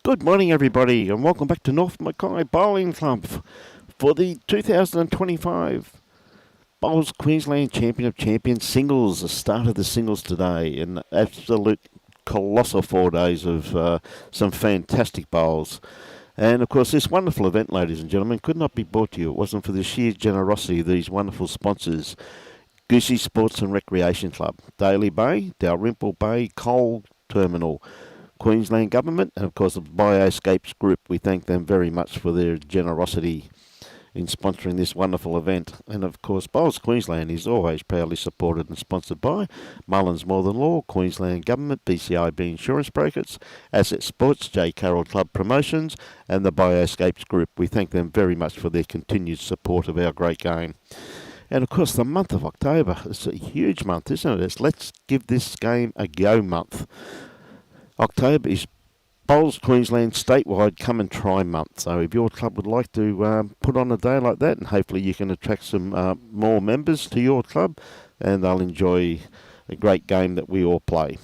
Good morning, everybody, and welcome back to North Mackay Bowling Club for the 2025 Bowls Queensland Champion of Champions singles. The start of the singles today, an absolute colossal 4 days of some fantastic bowls. And of course, this wonderful event, ladies and gentlemen, could not be brought to you. It wasn't for the sheer generosity of these wonderful sponsors: Goosey Sports and Recreation Club, Daly Bay, Dalrymple Bay Coal Terminal, Queensland Government, and of course the Bioscapes Group. We thank them very much for their generosity in sponsoring this wonderful event. And of course, Bowls Queensland is always proudly supported and sponsored by Mullins More Than Law, Queensland Government, BCIB Insurance Brokers, Asset Sports, J. Carroll Club Promotions, and the Bioscapes Group. We thank them very much for their continued support of our great game. And of course, the month of October, it's a huge month, isn't it? It's Let's Give This Game a Go month. October is Bowls Queensland statewide come and try month. So if your club would like to put on a day like that, and hopefully you can attract some more members to your club, and they'll enjoy a great game that we all play.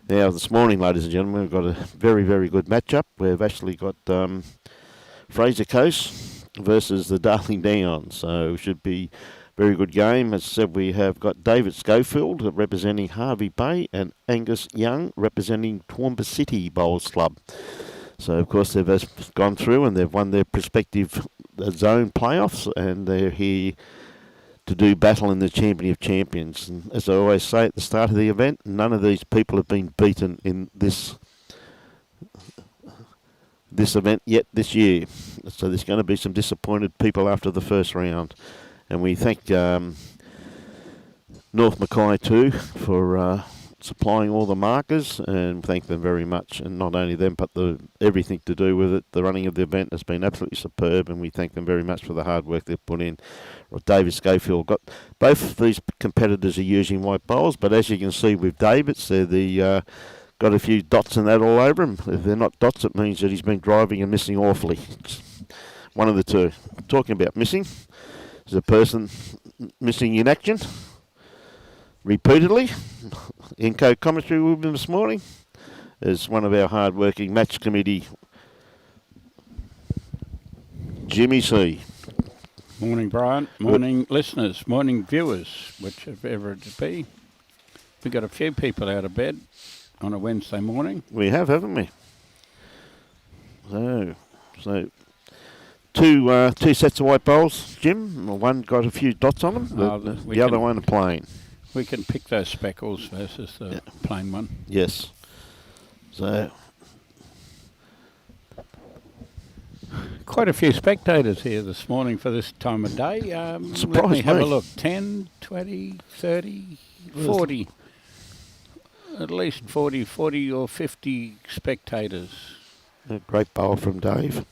Now, this morning, ladies and gentlemen, we've got a very, very good matchup. We've actually got Fraser Coast versus the Darling Downs. So it should be very good game. As I said, we have got David Schofield representing HERVEY Bay and Angus Young representing TOOWOOMBA City Bowls Club. So, of course, they've gone through and they've won their respective zone playoffs, and they're here to do battle in the Champion of Champions. And as I always say at the start of the event, none of these people have been beaten in this event yet this year. So there's going to be some disappointed people after the first round. And we thank North Mackay too for supplying all the markers, and thank them very much. And not only them, but everything to do with it. The running of the event has been absolutely superb, and we thank them very much for the hard work they've put in. David Schofield got both of these competitors are using white bowls, but as you can see with David's, they're got a few dots and that all over them. If they're not dots, it means that he's been driving and missing awfully. It's one of the two. Talking about missing, there's a person missing in action repeatedly. In co-commentary with him this morning is one of our hard-working match committee, Jimmy C. Morning, Brian. Morning, listeners. Morning, viewers, whichever it be. We've got a few people out of bed on a Wednesday morning. We have, haven't we? So two sets of white bowls, Jim. One got a few dots on them. The other one plain. We can pick those speckles versus the plain one. Yes. So quite a few spectators here this morning for this time of day. Let me have a look. 10, 20, 30, 40. At least 40 or 50 spectators. A great bowl from Dave.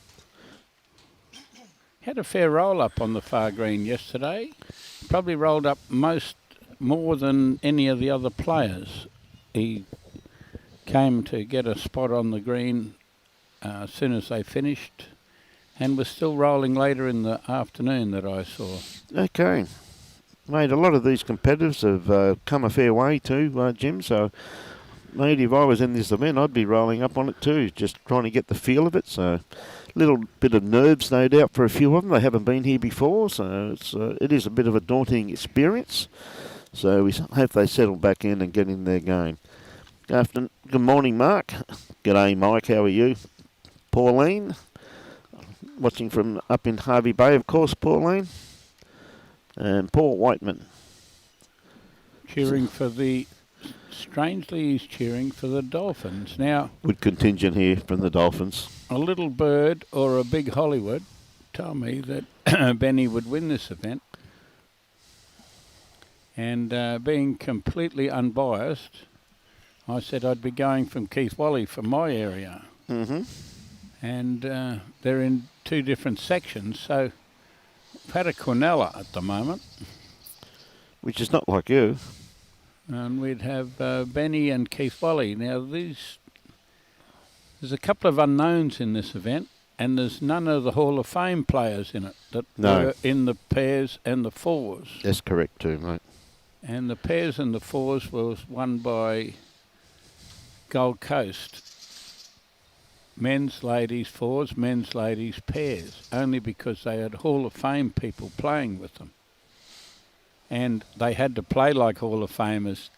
Had a fair roll-up on the far green yesterday. Probably rolled up more than any of the other players. He came to get a spot on the green as soon as they finished, and was still rolling later in the afternoon that I saw. Okay. Mate, a lot of these competitors have come a fair way too, Jim, so mate, if I was in this event, I'd be rolling up on it too, just trying to get the feel of it. So a little bit of nerves, no doubt, for a few of them. They haven't been here before, so it is a bit of a daunting experience. So we hope they settle back in and get in their game. Good morning, Mark. G'day, Mike. How are you? Pauline, watching from up in HERVEY Bay, of course, Pauline. And Paul Whiteman. Strangely, he's cheering for the Dolphins. Now, good contingent here from the Dolphins. A little bird or a big Hollywood told me that Benny would win this event. And being completely unbiased, I said I'd be going from Keith Wally from my area. Mm-hmm. And they're in two different sections, so we've had a Quinella at the moment. Which is not like you. And we'd have Benny and Keith Wally. Now, there's a couple of unknowns in this event, and there's none of the Hall of Fame players in it that were in the pairs and the fours. That's correct too, mate. And the pairs and the fours was won by Gold Coast. men's, ladies fours, men's, ladies pairs, only because they had Hall of Fame people playing with them. And they had to play like Hall of Famers.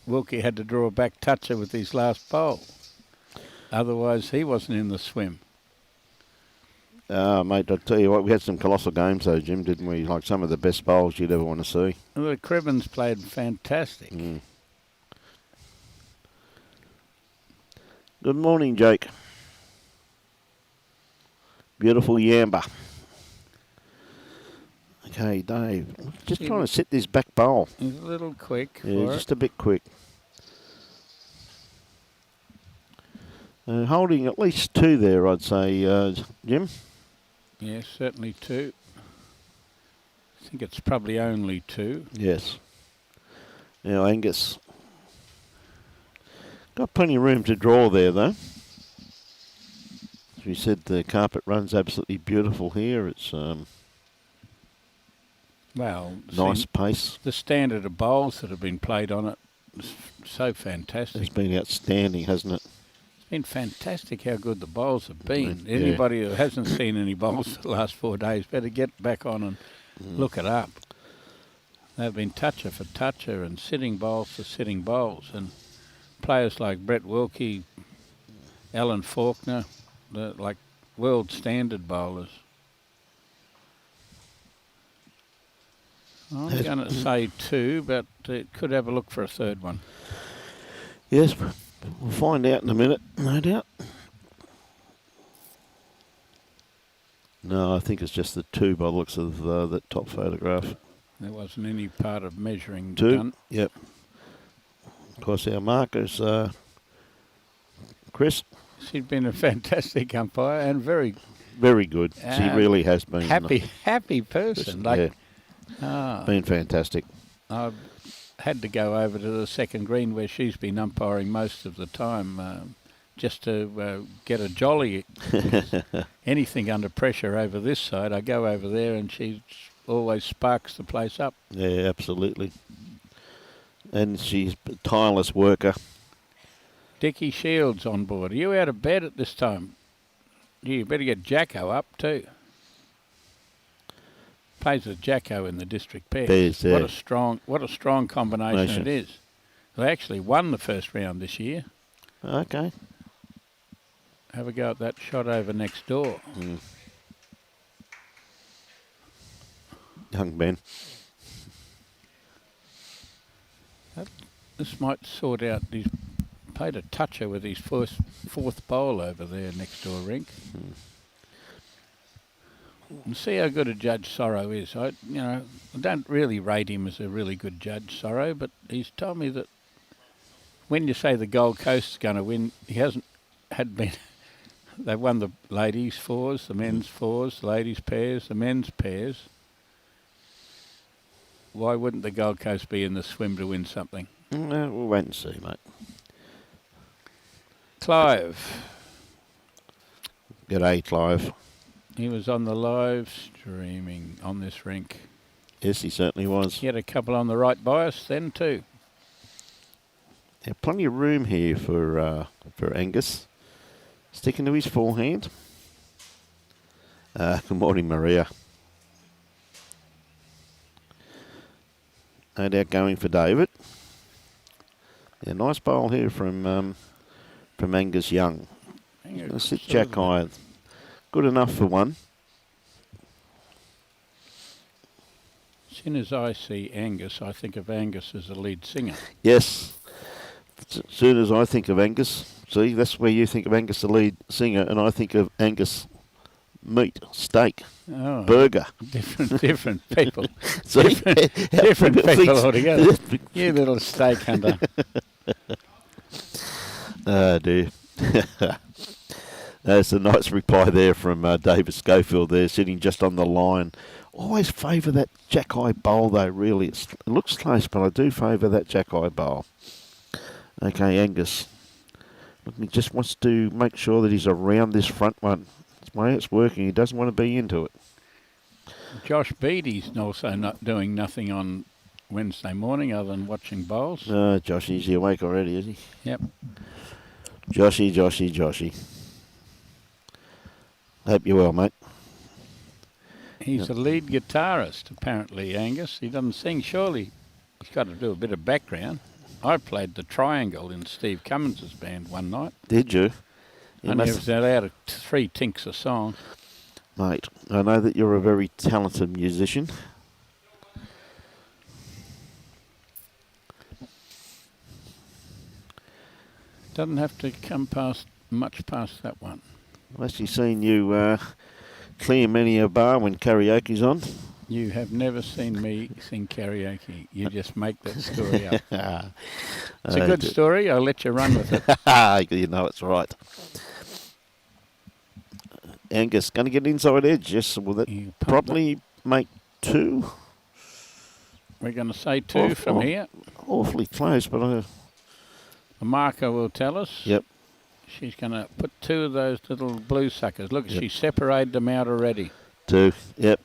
Wilkie had to draw a back toucher with his last bowl. Otherwise, he wasn't in the swim. Mate, I'll tell you what, we had some colossal games though, Jim, didn't we? Like some of the best bowls you'd ever want to see. The Cribbins played fantastic. Good morning, Jake. Beautiful Yamba. Okay, Dave. Just trying to set this back bowl. He's a little quick. Yeah, just a bit quick. Holding at least 2 there, I'd say, Jim. Yeah, certainly 2. I think it's probably only 2. Yes. Now, Angus. Got plenty of room to draw there, though. As we said, the carpet run's absolutely beautiful here. It's well, nice pace. The standard of bowls that have been played on it is so fantastic. It's been outstanding, hasn't it? It's been fantastic how good the bowls have been. Yeah. Anybody who hasn't seen any bowls for the last 4 days better get back on and look it up. They've been toucher for toucher and sitting bowls for sitting bowls. And players like Brett Wilkie, Alan Faulkner, like world standard bowlers. I'm going to say 2, but it could have a look for a third one. Yes, we'll find out in a minute, no doubt. No, I think it's just the 2 by the looks of that top photograph. There wasn't any part of measuring 2, done. Yep. Of course, our marker's Chris. She's been a fantastic umpire and very good. She really has been. Happy person. Like, been fantastic. I've had to go over to the second green where she's been umpiring most of the time just to get a jolly. Anything under pressure over this side, I go over there and she always sparks the place up. Yeah, absolutely. And she's a tireless worker. Dickie Shields on board. Are you out of bed at this time? You better get Jacko up too. Plays with Jacko in the district pair. What a strong combination it is. They actually won the first round this year. Okay. Have a go at that shot over next door. Young Ben. This might sort out. He's played a toucher with his fourth bowl over there next door rink. And see how good a judge Sorrow is. I don't really rate him as a really good judge, Sorrow, but he's told me that when you say the Gold Coast is going to win, he had been. They've won the ladies' fours, the men's fours, the ladies' pairs, the men's pairs. Why wouldn't the Gold Coast be in the swim to win something? We'll wait and see, mate. Clive. G'day, Clive. He was on the live streaming on this rink. Yes, he certainly was. He had a couple on the right bias then too. There's plenty of room here for Angus. Sticking to his forehand. Good morning, Maria. No doubt going for David. Yeah, nice bowl here from Angus Young. Let's sit Jack high. Good enough for one. As soon as I see Angus, I think of Angus as a lead singer. Yes. As soon as I think of Angus, see, that's where you think of Angus, the lead singer, and I think of Angus meat, steak, burger. Different people. See, different people altogether. You little steak hunter. Oh, dear. That's a nice reply there from David Schofield there, sitting just on the line. Always favour that jack-eye bowl, though, really. It looks close, but I do favour that jack-eye bowl. Okay, Angus. He just wants to make sure that he's around this front one. That's the way it's working. He doesn't want to be into it. Josh Beattie's also not doing nothing on Wednesday morning other than watching bowls. Josh, is he awake already, is he? Yep. Joshy. Hope you're well, mate. He's the lead guitarist, apparently, Angus. He doesn't sing, surely. He's got to do a bit of background. I played the triangle in Steve Cummins' band one night. Did you? And he was allowed 3 tinks a song. Mate, I know that you're a very talented musician. Doesn't have to come much past that one. I've actually seen you clear many a bar when karaoke's on. You have never seen me sing karaoke. You just make that story up. It's a good story. I'll let you run with it. You know it's right. Angus, going to get inside edge. Yes, will that probably make 2? We're going to say 2 from here. Awfully close, but The marker will tell us. Yep. She's going to put 2 of those little blue suckers. Look, she separated them out already. 2, yep.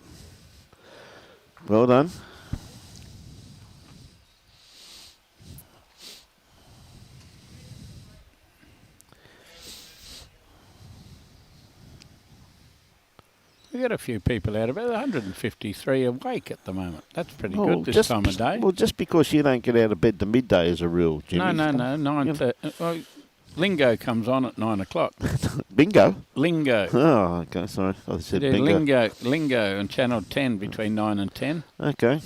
Well done. We've got a few people out, about 153 awake at the moment. That's pretty good this time of day. Well, just because you don't get out of bed to midday is a rule, Jimmy. No. 9:30. Lingo comes on at 9 o'clock. Bingo? Lingo. Oh, okay, sorry. I said bingo. Lingo on Channel 10 between 9 and 10. Okay.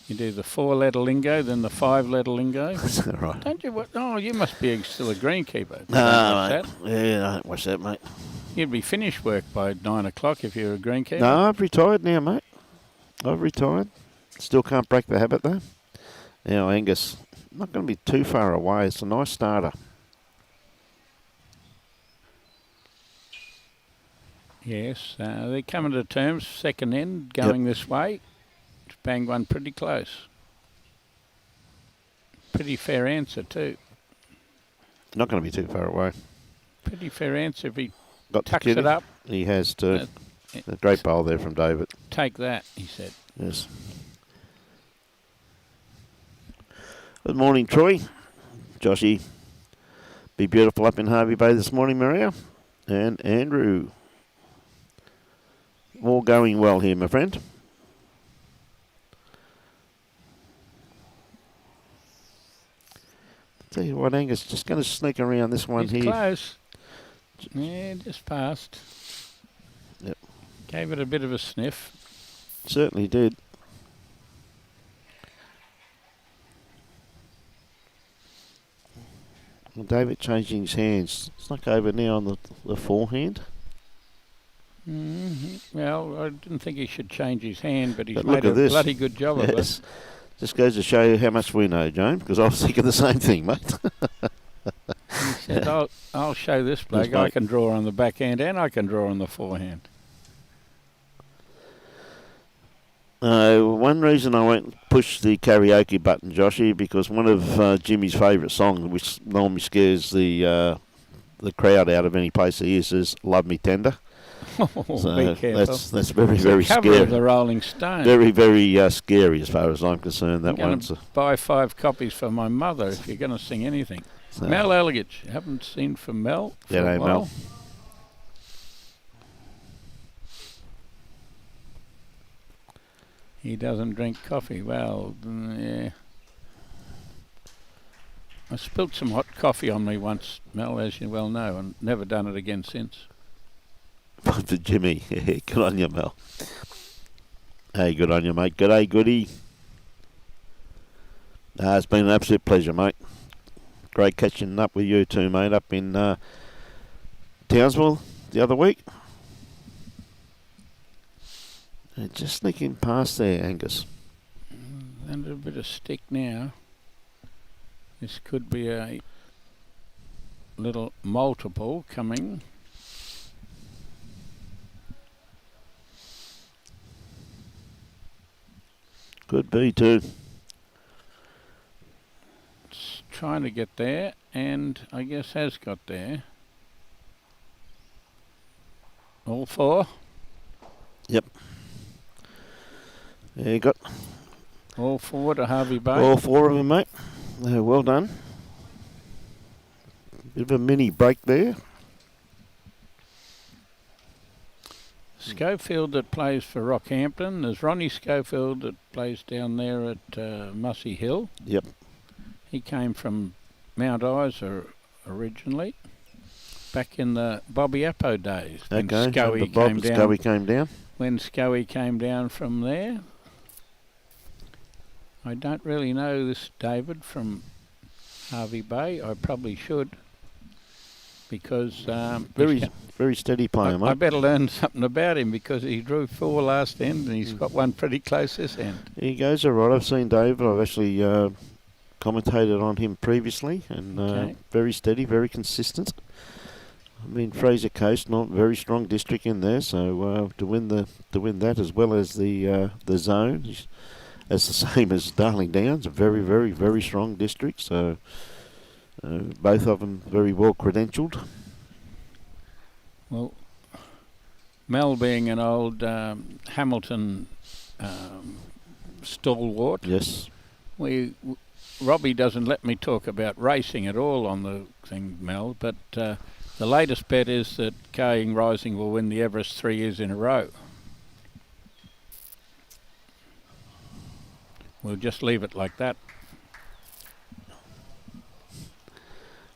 You do the 4-letter lingo, then the 5-letter lingo. Is that right? Don't you? Oh, you must be still a greenkeeper. No, mate. Yeah, I don't watch that, mate. You'd be finished work by 9 o'clock if you're a greenkeeper. No, I've retired now, mate. I've retired. Still can't break the habit, though. Now, Angus, not going to be too far away. It's a nice starter. Yes, they're coming to terms. Second end going this way. Banged one pretty close. Pretty fair answer too. Not going to be too far away. Pretty fair answer if he Got tucks it up. He has to. A great bowl there from David. Take that, he said. Yes. Good morning, Troy. Joshy. Be beautiful up in Hervey Bay this morning, Maria. And Andrew. All going well here, my friend. Tell you what, Angus, just going to sneak around this one here. Close. Yeah, just passed. Yep. Gave it a bit of a sniff. Certainly did. Well, David changing his hands. Snuck over now on the forehand. Well, I didn't think he should change his hand, but he's made a bloody good job of it. Just goes to show you how much we know, Joan, because I was thinking the same thing, mate. He said, I'll show this bloke. I can draw on the backhand and I can draw on the forehand. One reason I won't push the karaoke button, Joshy, because one of Jimmy's favourite songs, which normally scares the crowd out of any place he is Love Me Tender. So be careful. That's very, very cover scary. Of the Rolling Stone. Very, very scary as far as I'm concerned. That I'm one's. going to buy 5 copies for my mother if you're going to sing anything. So Mel Elligage. Haven't seen from Mel for a while. Mel. He doesn't drink coffee. Well, yeah. I spilt some hot coffee on me once, Mel, as you well know, and never done it again since. For Jimmy. Good on you, Mel. Hey, good on you, mate. G'day, goody. It's been an absolute pleasure, mate. Great catching up with you too, mate, up in Townsville the other week. Just sneaking past there, Angus. And a bit of stick now. This could be a little multiple coming. Could be too. It's trying to get there, and I guess has got there. All 4? Yep. There you got. All 4 to Hervey Bay. All 4 of them, mate. Well done. Bit of a mini break there. Schofield that plays for Rockhampton. There's Ronnie Schofield that plays down there at Mussey Hill. Yep. He came from Mount Isa originally, back in the Bobby Appo days. When Scoey came down. When Scoey came down from there. I don't really know this David from HERVEY Bay. I probably should, because very steady player, mate. I better learn something about him, because he drew 4 last end and he's got one pretty close this end. He goes all right. I've seen David. I've actually commentated on him previously, and very steady, very consistent. I mean, Fraser Coast, not very strong district in there, so to win that as well as the zone, as the same as Darling Downs, a very, very, very strong district. So both of them very well credentialed. Well, Mel being an old Hamilton stalwart. Yes. Robbie doesn't let me talk about racing at all on the thing, Mel, but the latest bet is that Kaying Rising will win the Everest 3 years in a row. We'll just leave it like that.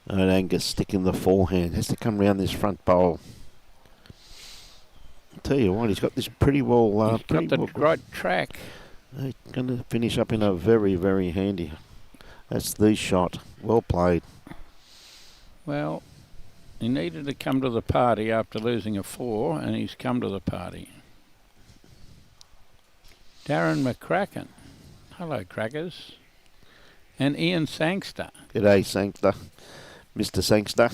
And Angus sticking the forehand. Has to come round this front bowl. Tell you what, he's got this pretty well. He's got the right track. He's going to finish up in a very, very handy. That's the shot. Well played. Well, he needed to come to the party after losing a 4, and he's come to the party. Darren McCracken. Hello, Crackers. And Ian Sangster. G'day, Sangster. Mr. Sangster.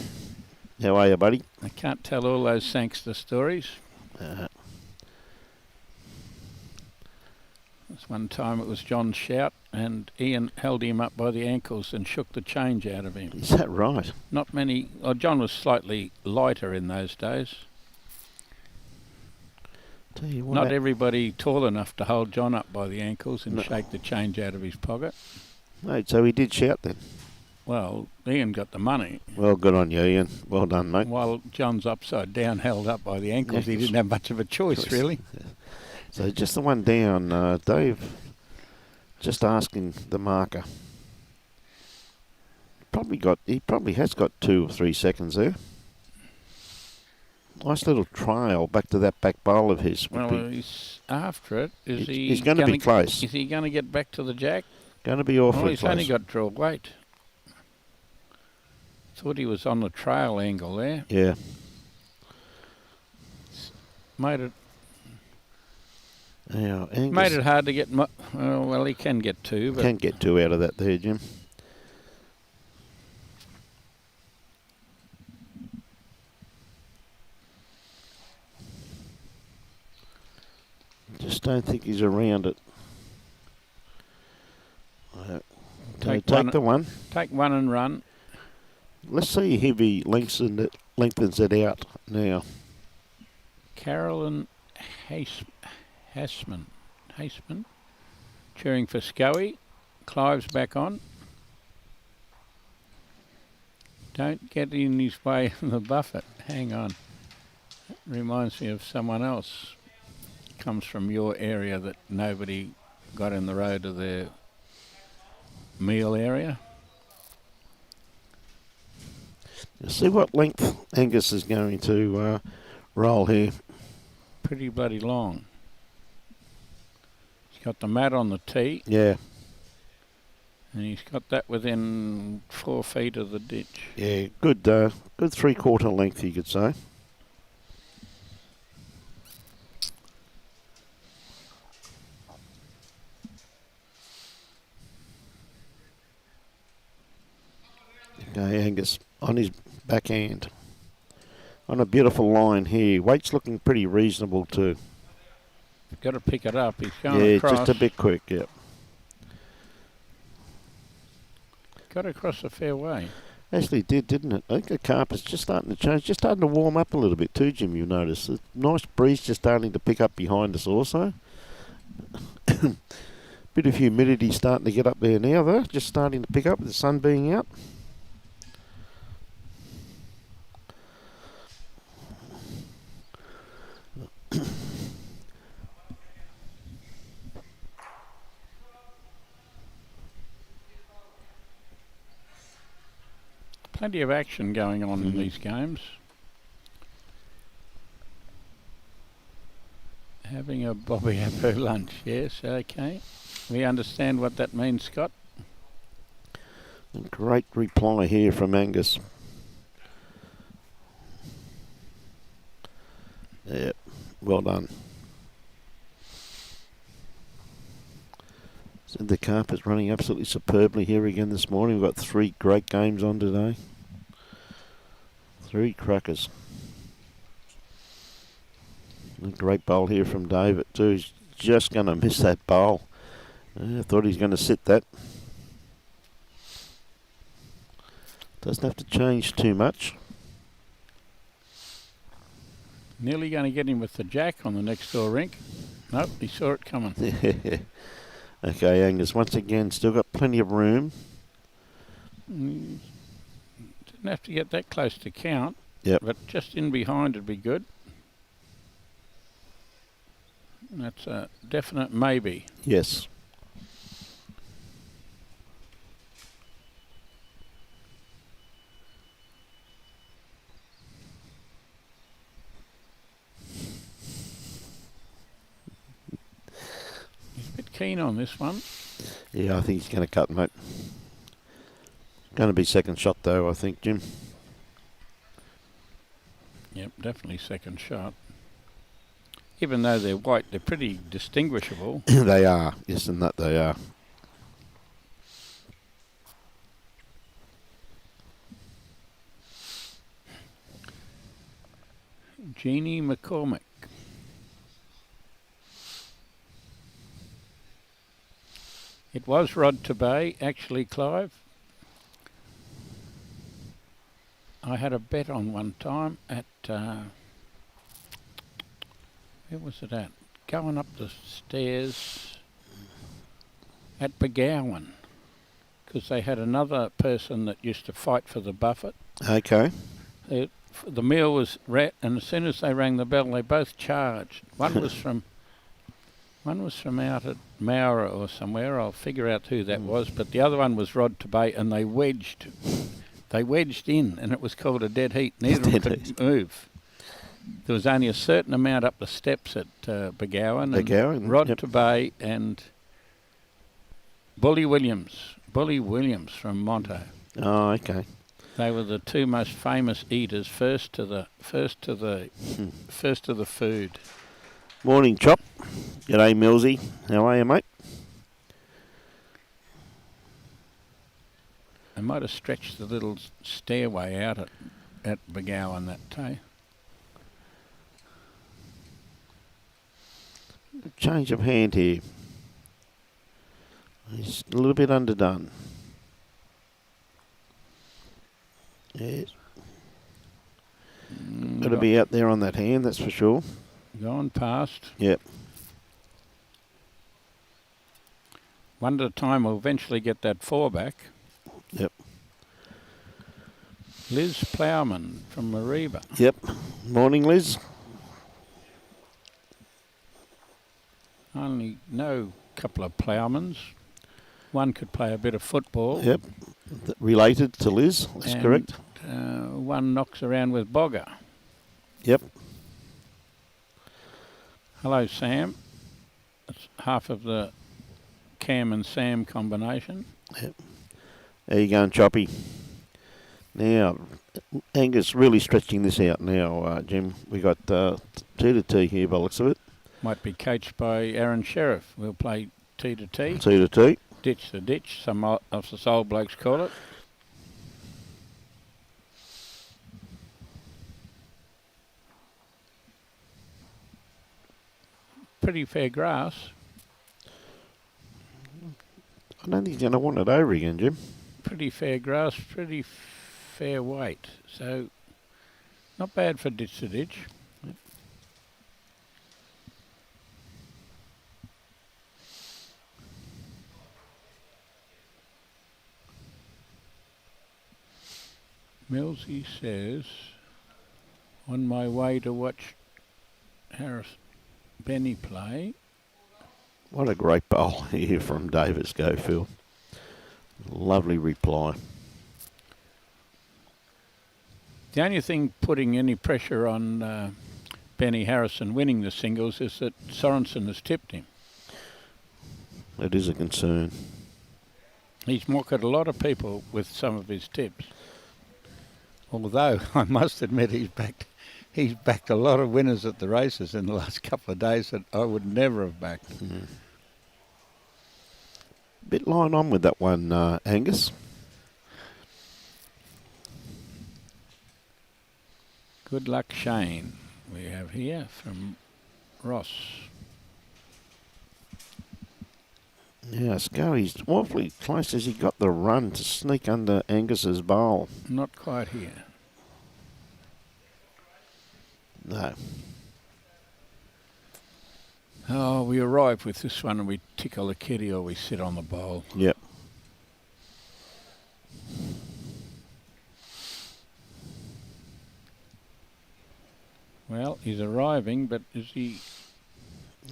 How are you, buddy? I can't tell all those Sangster stories. This one time it was John Shout, and Ian held him up by the ankles and shook the change out of him. Is that right? Not many. Oh, John was slightly lighter in those days. Tell you what, not everybody tall enough to hold John up by the ankles and shake the change out of his pocket. Mate, so he did shout then? Well, Ian got the money. Well, good on you, Ian. Well done, mate. While John's upside down, held up by the ankles, he didn't have much of a choice, really. Yeah. So just the one down, Dave, just asking the marker. He probably has got 2 or 3 seconds there. Nice little trail back to that back bowl of his. Well, he's after it. He's going to be close. Is he going to get back to the jack? Going to be awfully close. He's only got draw weight. Thought he was on the trail angle there. Yeah. Made it. Yeah, Angus made it hard to get. Well, he can get 2. But can get 2 out of that there, Jim. Just don't think he's around it. Take the one. Take one and run. Let's see if he lengthens it out now. Carolyn Haseman, cheering for Scoey. Clive's back on. Don't get in his way in the buffet. Hang on. That reminds me of someone else. Comes from your area that nobody got in the road of their meal area. You'll see what length Angus is going to roll here. Pretty bloody long. He's got the mat on the tee. Yeah. And he's got that within 4 feet of the ditch. Yeah, good 3/4 length, you could say. Okay, Angus on his backhand. On a beautiful line here. Weight's looking pretty reasonable too. Got to pick it up. He's going across. Yeah, just a bit quick, yep. Got across a fair way. Actually did, didn't it? I think the carpet's just starting to change, just starting to warm up a little bit too, Jim, you'll notice. A nice breeze just starting to pick up behind us also. Bit of humidity starting to get up there now though, just starting to pick up with the sun being out. Plenty of action going on in these games. Having a bobby apple lunch, yes, okay. We understand what that means, Scott. Great reply here from Angus. Yeah, well done. So the carpet's running absolutely superbly here again this morning. We've got 3 great games on today. 3 crackers. A great bowl here from David too. He's just going to miss that bowl. I thought he's going to sit that. Doesn't have to change too much. Nearly going to get him with the jack on the next door rink. Nope, he saw it coming. Okay, Angus, once again, still got plenty of room. Didn't have to get that close to count. Yep. But just in behind would be good. That's a definite maybe. Yes. He's a bit keen on this one. Yeah, I think he's going to cut, mate. Going to be second shot, though, I think, Jim. Yep, definitely second shot. Even though they're white, they're pretty distinguishable. They are. Yes, and that they are. Jeannie McCormick. It was Rod to Bay, actually, Clive. I had a bet on one time at, where was it at? Going up the stairs at Begowan, because they had another person that used to fight for the buffet. Okay. The meal was and as soon as they rang the bell, they both charged. One was from out at Maurer or somewhere. I'll figure out who that was. But the other one was Rod to Bay, and they wedged in, and it was called a dead heat. Neither of them could move. There was only a certain amount up the steps at Begowan. And Rod to Bay and Bully Williams from Monto. Oh, okay. They were the 2 most famous eaters. First to the food. Morning, Chop. G'day, Millsy. How are you, mate? They might have stretched the little stairway out at Begowan that day. Change of hand here. He's a little bit underdone. Yes. Got to be out there on that hand, that's for sure. Gone past. Yep. One at a time will eventually get that 4 back. Yep. Liz Plowman from Mariba. Yep. Morning, Liz. Only know a couple of Plowmans. One could play a bit of football. Yep. Related to Liz, that's correct. One knocks around with Bogger. Yep. Hello, Sam. That's half of the Cam and Sam combination. Yep. How you going, Choppy? Now, Angus really stretching this out now, Jim. We got 2-2 here by the looks of it. Might be coached by Aaron Sheriff. We'll play T2T. 2-2. Ditch the ditch, some of the old blokes call it. Pretty fair grass. I don't think he's going to want it over again, Jim. Pretty fair grass, pretty fair weight. So, not bad for ditch to ditch. Yep. Millsy says, on my way to watch Benny play. What a great bowl here from David Schofield. Lovely reply. The only thing putting any pressure on Benny Harrison winning the singles is that Sorensen has tipped him. It is a concern. He's mocked a lot of people with some of his tips. Although I must admit he's backed a lot of winners at the races in the last couple of days that I would never have backed. Bit line on with that one, Angus. Good Luck Shane we have here from Ross. Yeah, Scully's awfully close as he got the run to sneak under Angus's bowl. Not quite here. No. Oh, we arrive with this one and we tickle the kitty or we sit on the bowl. Yep. Well, he's arriving, but is he...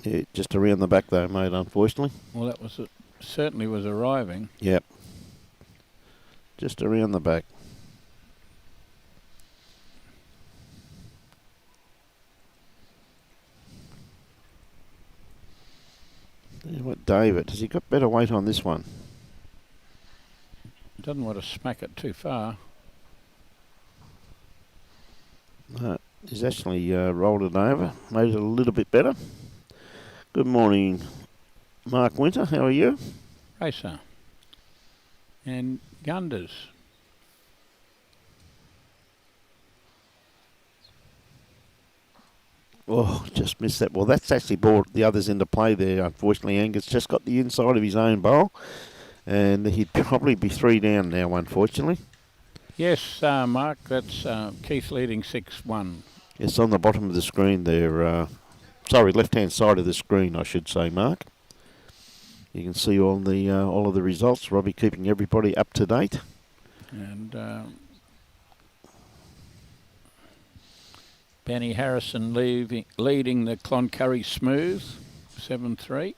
Yeah, just around the back though, mate, unfortunately. Well, that was certainly was arriving. Yep. Just around the back. What, David, has he got better weight on this one? Doesn't want to smack it too far. No, he's actually rolled it over, made it a little bit better. Good morning, Mark Winter. How are you? Racer. And Gunders. Oh, just missed that. Well, that's actually brought the others into play there. Unfortunately, Angus just got the inside of his own bowl, and he'd probably be 3 down now, unfortunately. Yes, Mark, that's Keith leading 6-1. It's on the bottom of the screen there. Sorry, left-hand side of the screen, I should say, Mark. You can see all of the results. Robbie keeping everybody up to date. And Benny Harrison leading the Cloncurry Smooth, 7-3.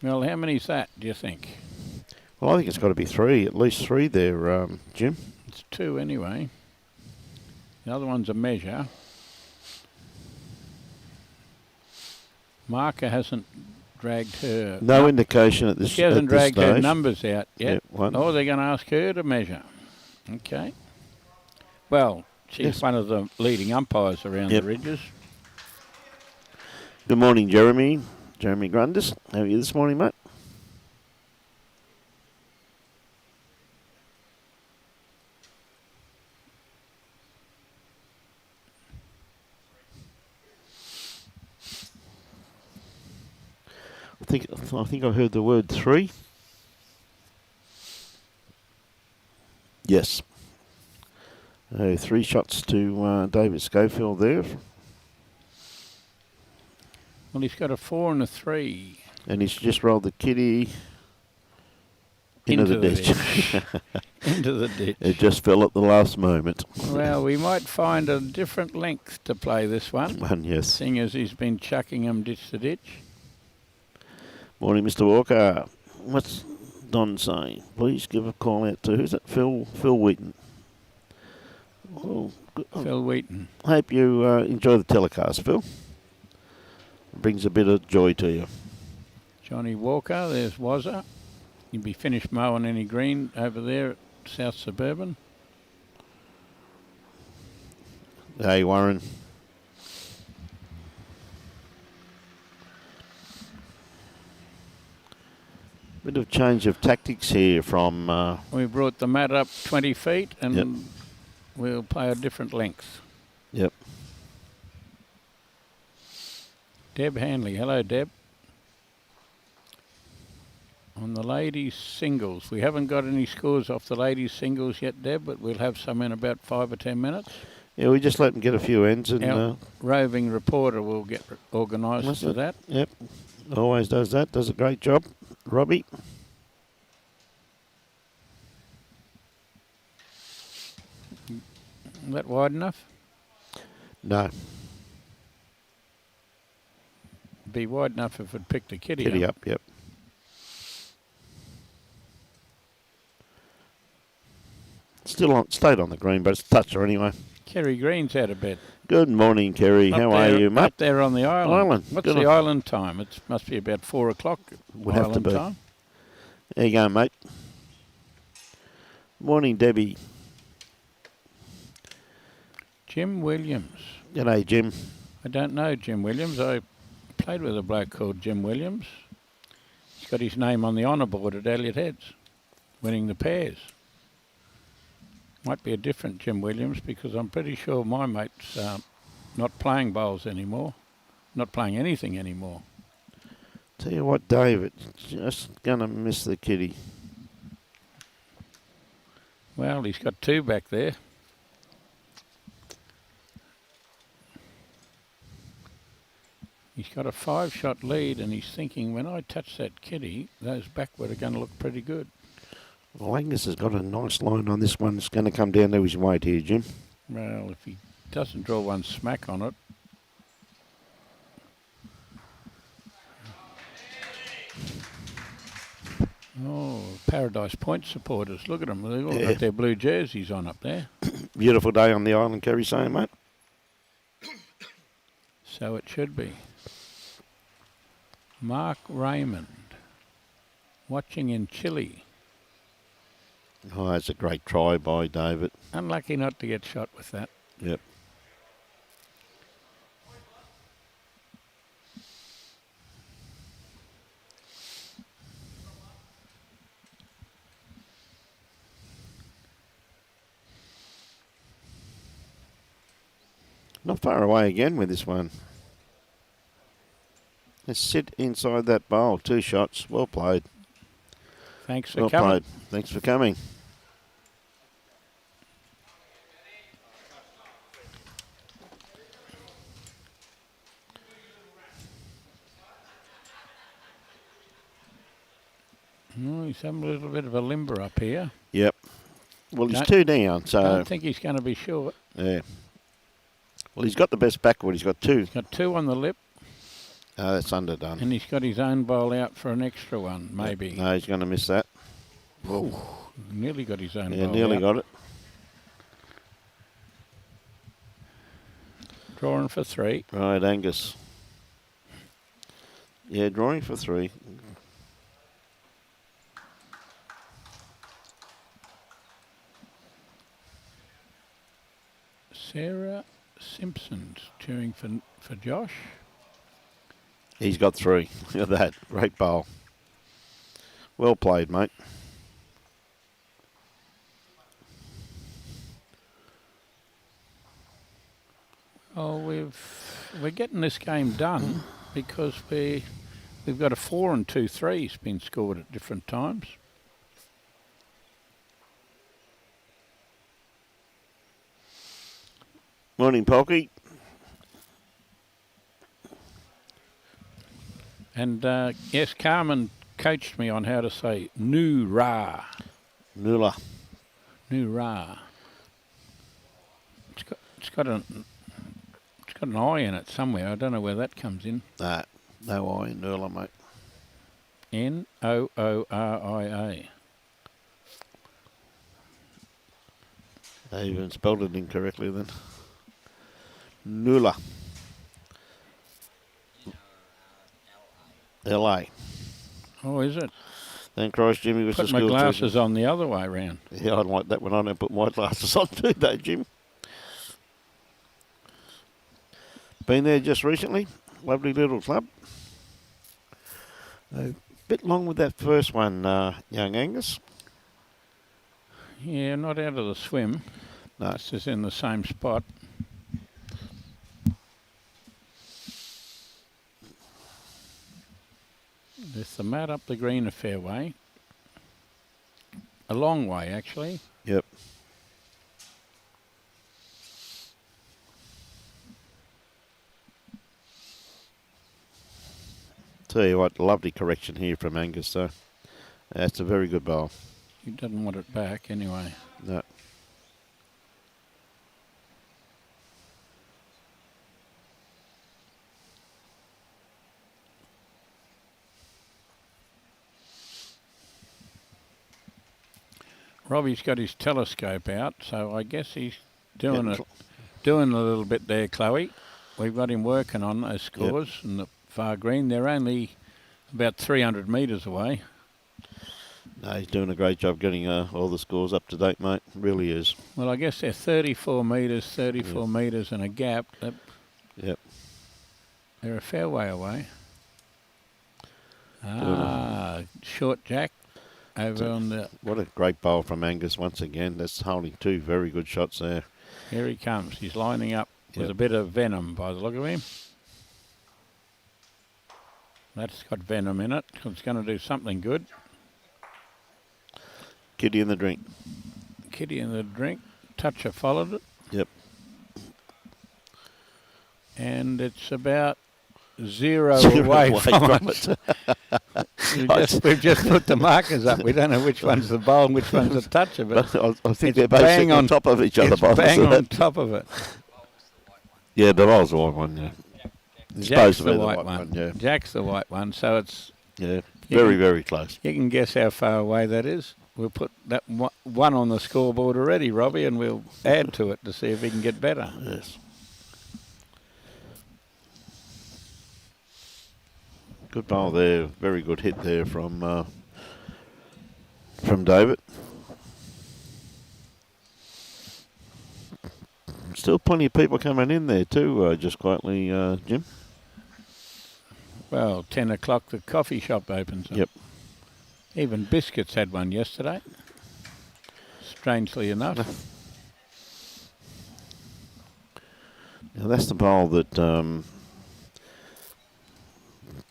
Well, how many's that, do you think? Well, I think it's got to be 3, at least 3 there, Jim. It's 2 anyway. The other one's a measure. Marker hasn't dragged her. No indication at this stage. She hasn't dragged her numbers out yet. Yeah, one. Oh, they're going to ask her to measure. Okay. Well, she's one of the leading umpires around the ridges. Good morning, Jeremy. Jeremy Grundis. How are you this morning, mate? I think I heard the word 3. Yes. 3 shots to David Schofield there. Well, he's got a 4 and a 3. And he's just rolled the kitty into the ditch. Into the ditch. It just fell at the last moment. Well, we might find a different length to play this one. Yes. Seeing as he's been chucking them ditch to ditch. Morning, Mr. Walker. What's Don saying? Please give a call out to, who's it? Phil Wheaton. Oh, Phil Wheaton. Hope you enjoy the telecast, Phil. It brings a bit of joy to you. Johnny Walker, there's Wazza. He'd be finished mowing any green over there at South Suburban. Hey, Warren. Bit of change of tactics here from... we brought the mat up 20 feet and we'll play a different length. Yep. Deb Hanley. Hello, Deb. On the ladies' singles. We haven't got any scores off the ladies' singles yet, Deb, but we'll have some in about 5 or 10 minutes. Yeah, we just let them get a few ends. And our roving reporter will get organised for that. Yep. Always does that. Does a great job. Robbie. Is that wide enough? No. Be wide enough if it picked a kitty Kitty up, yep. stayed on the green, but it's a toucher anyway. Kerry Green's out of bed. Good morning, Kerry. How are you, mate? Up there on the island. What's Good the island time? It must be about 4 o'clock. Would have to island be. time. There you go, mate. Morning, Debbie. Jim Williams. G'day, Jim. I don't know Jim Williams. I played with a bloke called Jim Williams. He's got his name on the honour board at Elliot Heads, winning the pairs. Might be a different Jim Williams because I'm pretty sure my mate's not playing bowls anymore, not playing anything anymore. Tell you what, David, just going to miss the kitty. Well, he's got 2 back there. He's got a 5-shot lead and he's thinking, when I touch that kitty, those backward are going to look pretty good. Well, Angus has got a nice line on this one. It's going to come down to his weight here, Jim. Well, if he doesn't draw one smack on it. Oh, Paradise Point supporters. Look at them. They've all got their blue jerseys on up there. Beautiful day on the island, Kerry saying, mate. So it should be. Mark Raymond, watching in Chile. Oh, that's a great try by David. Unlucky not to get shot with that. Yep. Not far away again with this one. Let's sit inside that bowl. 2 shots. Well played. Thanks for Well coming. played. Thanks for coming. Oh, he's having a little bit of a limber up here. Yep. Well, he's 2 down, so... I don't think he's going to be short. Yeah. Well, he's got the best backward. He's got 2. He's got 2 on the lip. Oh, that's underdone. And he's got his own bowl out for an extra one, maybe. No, he's going to miss that. Ooh, nearly got his own bowl Yeah, nearly out. got it. Drawing for 3. Right, Angus. Yeah, drawing for 3. Sarah Simpson's cheering for Josh. He's got 3. Look at that. Great bowl. Well played, mate. Oh, we're getting this game done because we've got a 4 and 2 threes been scored at different times. Morning, Polky. And yes, Carmen coached me on how to say Noo-Ra. Nula. Noo-Ra. It's got an I in it somewhere. I don't know where that comes in. Nah, no I in Nula, mate. Nooria. They even spelled it incorrectly then. Nula. LA. Oh, is it? Thank Christ Jimmy was the Put my school glasses teacher. on the other way round. Yeah, I'd like that when I don't put my glasses on too, though, Jim. Been there just recently. Lovely little club. A bit long with that first one, young Angus. Yeah, not out of the swim. No. This is in the same spot. There's the mat up the green a fair way. A long way, actually. Yep. Tell you what, lovely correction here from Angus, though. That's a very good bowl. He doesn't want it back anyway. No. Robbie's got his telescope out, so I guess he's doing Yep. doing a little bit there, Chloe. We've got him working on those scores in the far green. They're only about 300 metres away. No, he's doing a great job getting all the scores up to date, mate. Really is. Well, I guess they're 34 metres, metres and a gap. Yep. They're a fair way away. Short jack over on the... What a great bowl from Angus once again. That's holding two very good shots there. Here he comes. He's lining up with a bit of venom by the look of him. That's got venom in it. It's going to do something good. Kitty in the drink. Kitty in the drink. Toucher followed it. Yep. And it's about zero away from it. We've just put the markers up. We don't know which one's the bowl and which one's the toucher, but I think they're both sitting on top of each other. It's bang on top of it. Yeah, the bowl's the white one, yeah. Jack's the white one. Yeah. Jack's the white one, so it's... Yeah, very close. You can guess how far away that is. We'll put that one on the scoreboard already, Robbie, and we'll add to it to see if we can get better. Yes. Good bowl there. Very good hit there from David. Still plenty of people coming in there too, just quietly, Jim. Well, 10 o'clock the coffee shop opens up. Yep. Even Biscuits had one yesterday, strangely enough. Now that's the bowl that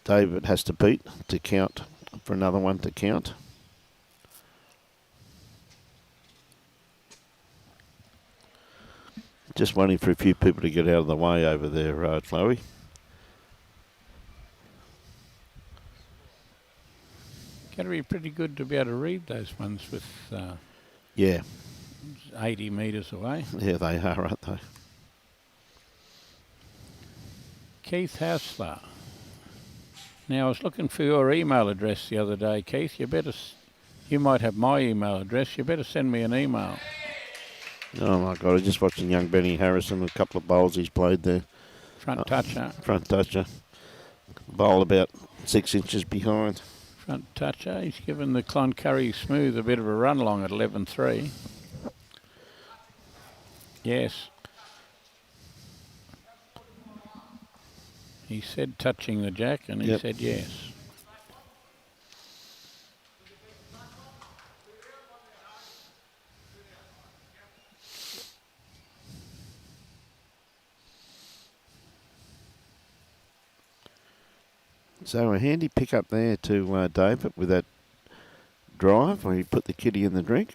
David has to beat to count, for another one to count. Just waiting for a few people to get out of the way over there, Chloe. Got to be pretty good to be able to read those ones with Yeah. 80 metres away. Yeah, they are, aren't they? Keith Hausler. Now, I was looking for your email address the other day, Keith. You might have my email address. You better send me an email. Oh, my God. I was just watching young Benny Harrison, a couple of bowls he's played there. Front toucher. Front toucher. Bowl about 6 inches behind. Front toucher. He's given the Cloncurry Smooth a bit of a run along at 11.3. Yes. He said touching the jack, and he said yes. So a handy pick up there to David with that drive where he put the kitty in the drink.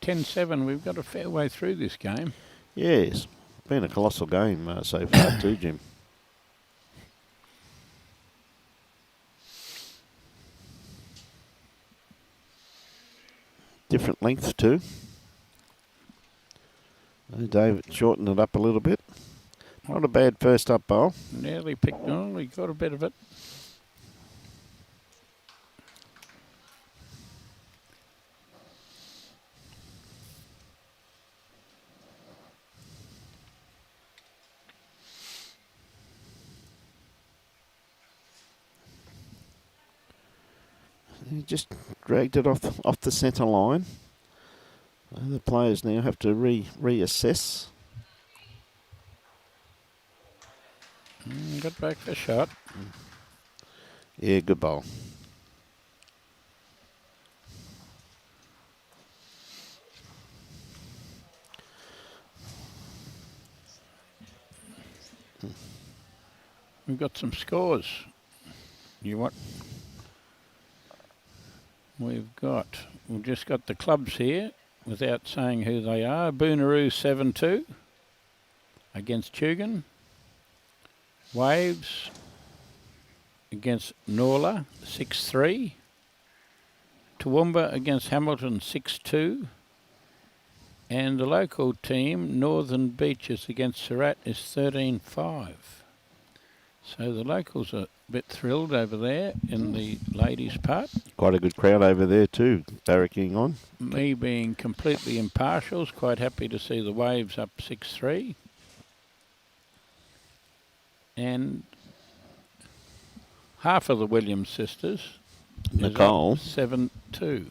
10-7, we've got a fair way through this game. Yes, been a colossal game so far too, Jim. Different length too. David shortened it up a little bit. Not a bad first up bowl. Nearly picked on. We got a bit of it. He just dragged it off the centre line. The players now have to reassess. Got back for shot. Yeah, good bowl. We've got some scores. We've just got the clubs here without saying who they are. Boonaroo 7-2 against Tugan. Waves against Norla 6-3. Toowoomba against Hamilton 6-2. And the local team, Northern Beaches against Surat, is 13-5. So the locals are a bit thrilled over there in the ladies' part. Quite a good crowd over there too, barracking on. Me being completely impartial, is quite happy to see the Waves up 6-3. And half of the Williams sisters Nicole. is up 7-2.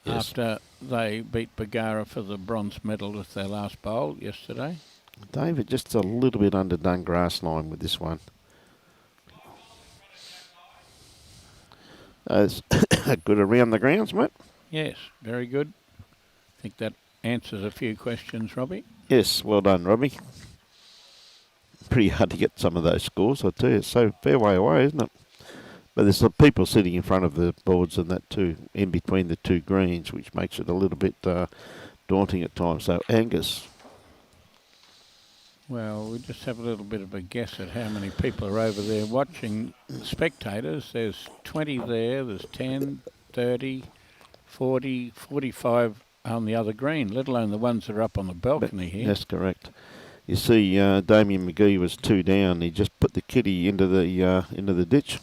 Yes. After they beat Bagara for the bronze medal with their last bowl yesterday. David just a little bit underdone grass line with this one. That's good around the grounds, mate. Yes, very good. I think that answers a few questions, Robbie. Yes, well done, Robbie. Pretty hard to get some of those scores, I tell you. It's so fair way away, isn't it? But there's some people sitting in front of the boards and that too, in between the two greens, which makes it a little bit daunting at times. So, Angus. Well, we just have a little bit of a guess at how many people are over there watching. Spectators, there's 20 there, there's 10, 30, 40, 45 on the other green, let alone the ones that are up on the balcony here. That's correct. You see, Damien McGee was 2 down. He just put the kitty into the ditch.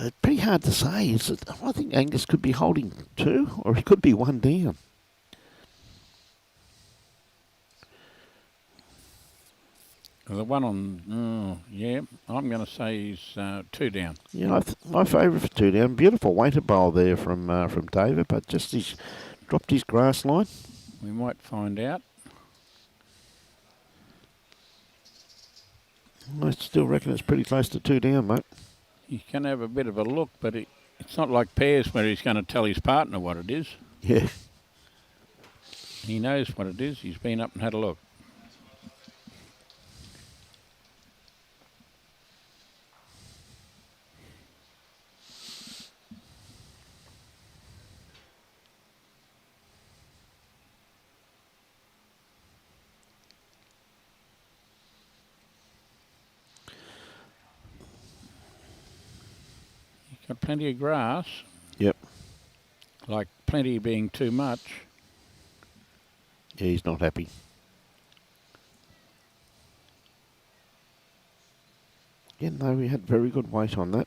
It's pretty hard to say. I think Angus could be holding 2, or he could be 1 down. The one on, yeah, I'm going to say he's 2 down. Yeah, my favourite for 2 down. Beautiful weighted bowl there from David, but just he's dropped his grass line. We might find out. I still reckon it's pretty close to 2 down, mate. He's going to have a bit of a look, but it's not like pairs where he's going to tell his partner what it is. Yeah. He knows what it is. He's been up and had a look. Got plenty of grass. Yep. Like plenty being too much. Yeah, he's not happy. Again, though, we had very good weight on that.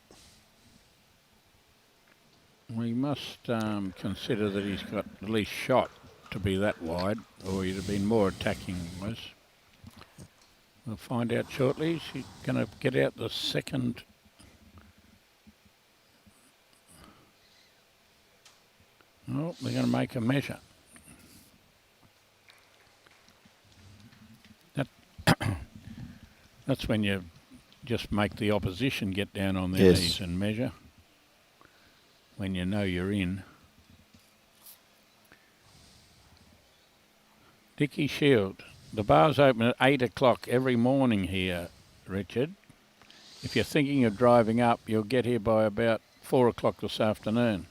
We must consider that he's got at least shot to be that wide, or he'd have been more attacking than was. We'll find out shortly. She's going to get out the second. Oh, they're going to make a measure. That's when you just make the opposition get down on their knees and measure. When you know you're in. Dickie Shield. The bar's open at 8 o'clock every morning here, Richard. If you're thinking of driving up, you'll get here by about 4 o'clock this afternoon.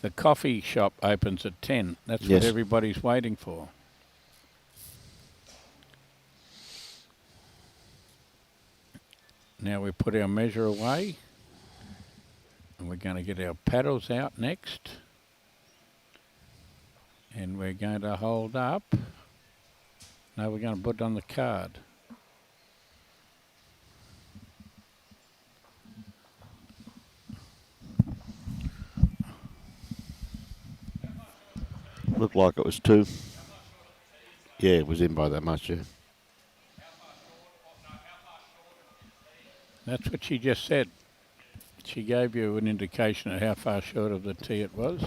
The coffee shop opens at 10. That's what everybody's waiting for. Now we put our measure away. And we're going to get our paddles out next. And we're going to hold up. No, we're going to put it on the card. Looked like it was 2. Yeah, it was in by that much, yeah. That's what she just said. She gave you an indication of how far short of the tee it was.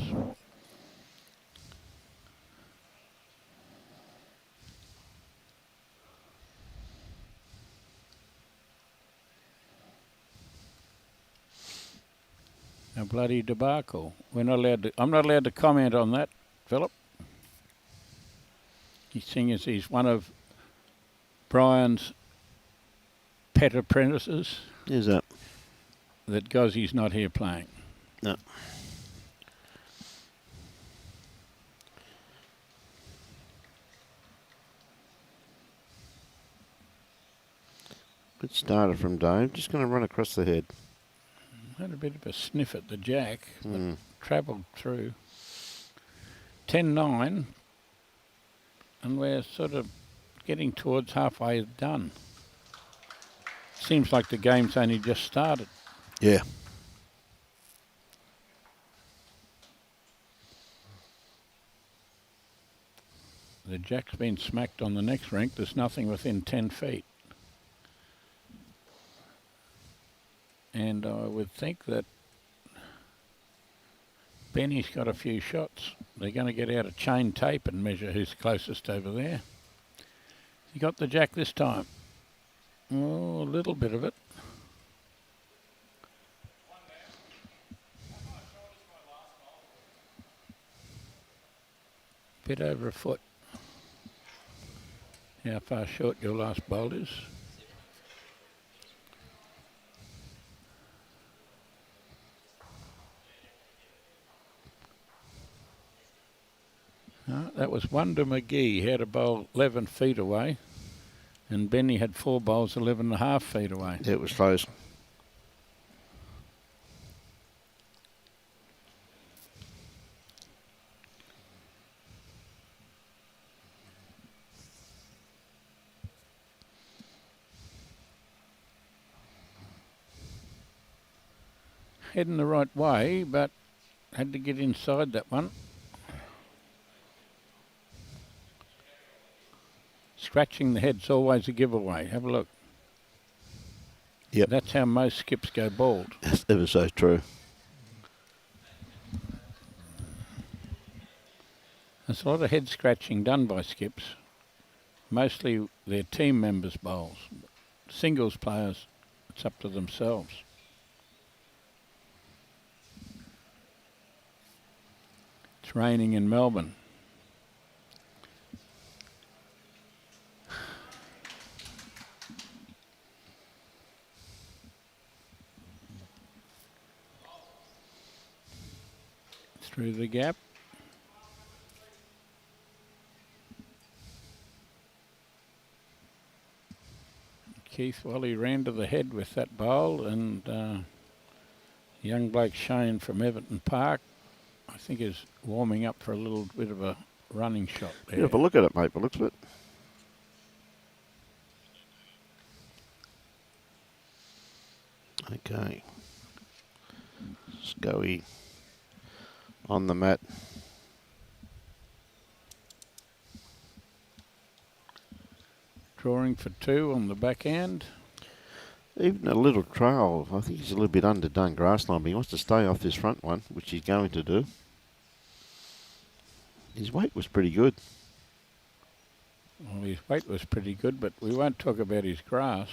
A bloody debacle. We're not allowed to. I'm not allowed to comment on that, Philip. He's seeing as he's one of Brian's pet apprentices. Is that? That Gozzie's not here playing. No. Good starter from Dave. Just going to run across the head. Had a bit of a sniff at the jack, but Mm. travelled through. 10-9, and we're sort of getting towards halfway done. Seems like the game's only just started. Yeah. The jack's been smacked on the next rink. There's nothing within 10 feet. And I would think that Benny's got a few shots. They're going to get out a chain tape and measure who's closest over there. He got the jack this time. Oh, a little bit of it. Bit over a foot. How far short your last bowl is? That was Wonder McGee. He had a bowl 11 feet away, and Benny had 4 bowls 11.5 feet away. Yeah, it was close. Heading the right way, but had to get inside that one. Scratching the head's always a giveaway. Have a look. Yep. That's how most skips go bald. That's ever so true. There's a lot of head scratching done by skips. Mostly their team members' bowls. Singles players, it's up to themselves. It's raining in Melbourne. Through the gap. Keith, well, he ran to the head with that bowl, and young bloke Shane from Everton Park, I think, is warming up for a little bit of a running shot there. Yeah, have a look at it, mate, by the looks of it. Okay. Scoey on the mat. Drawing for 2 on the backhand. Even a little trail. I think he's a little bit underdone grassline, but he wants to stay off this front one, which he's going to do. His weight was pretty good. Well, his weight was pretty good, but we won't talk about his grass.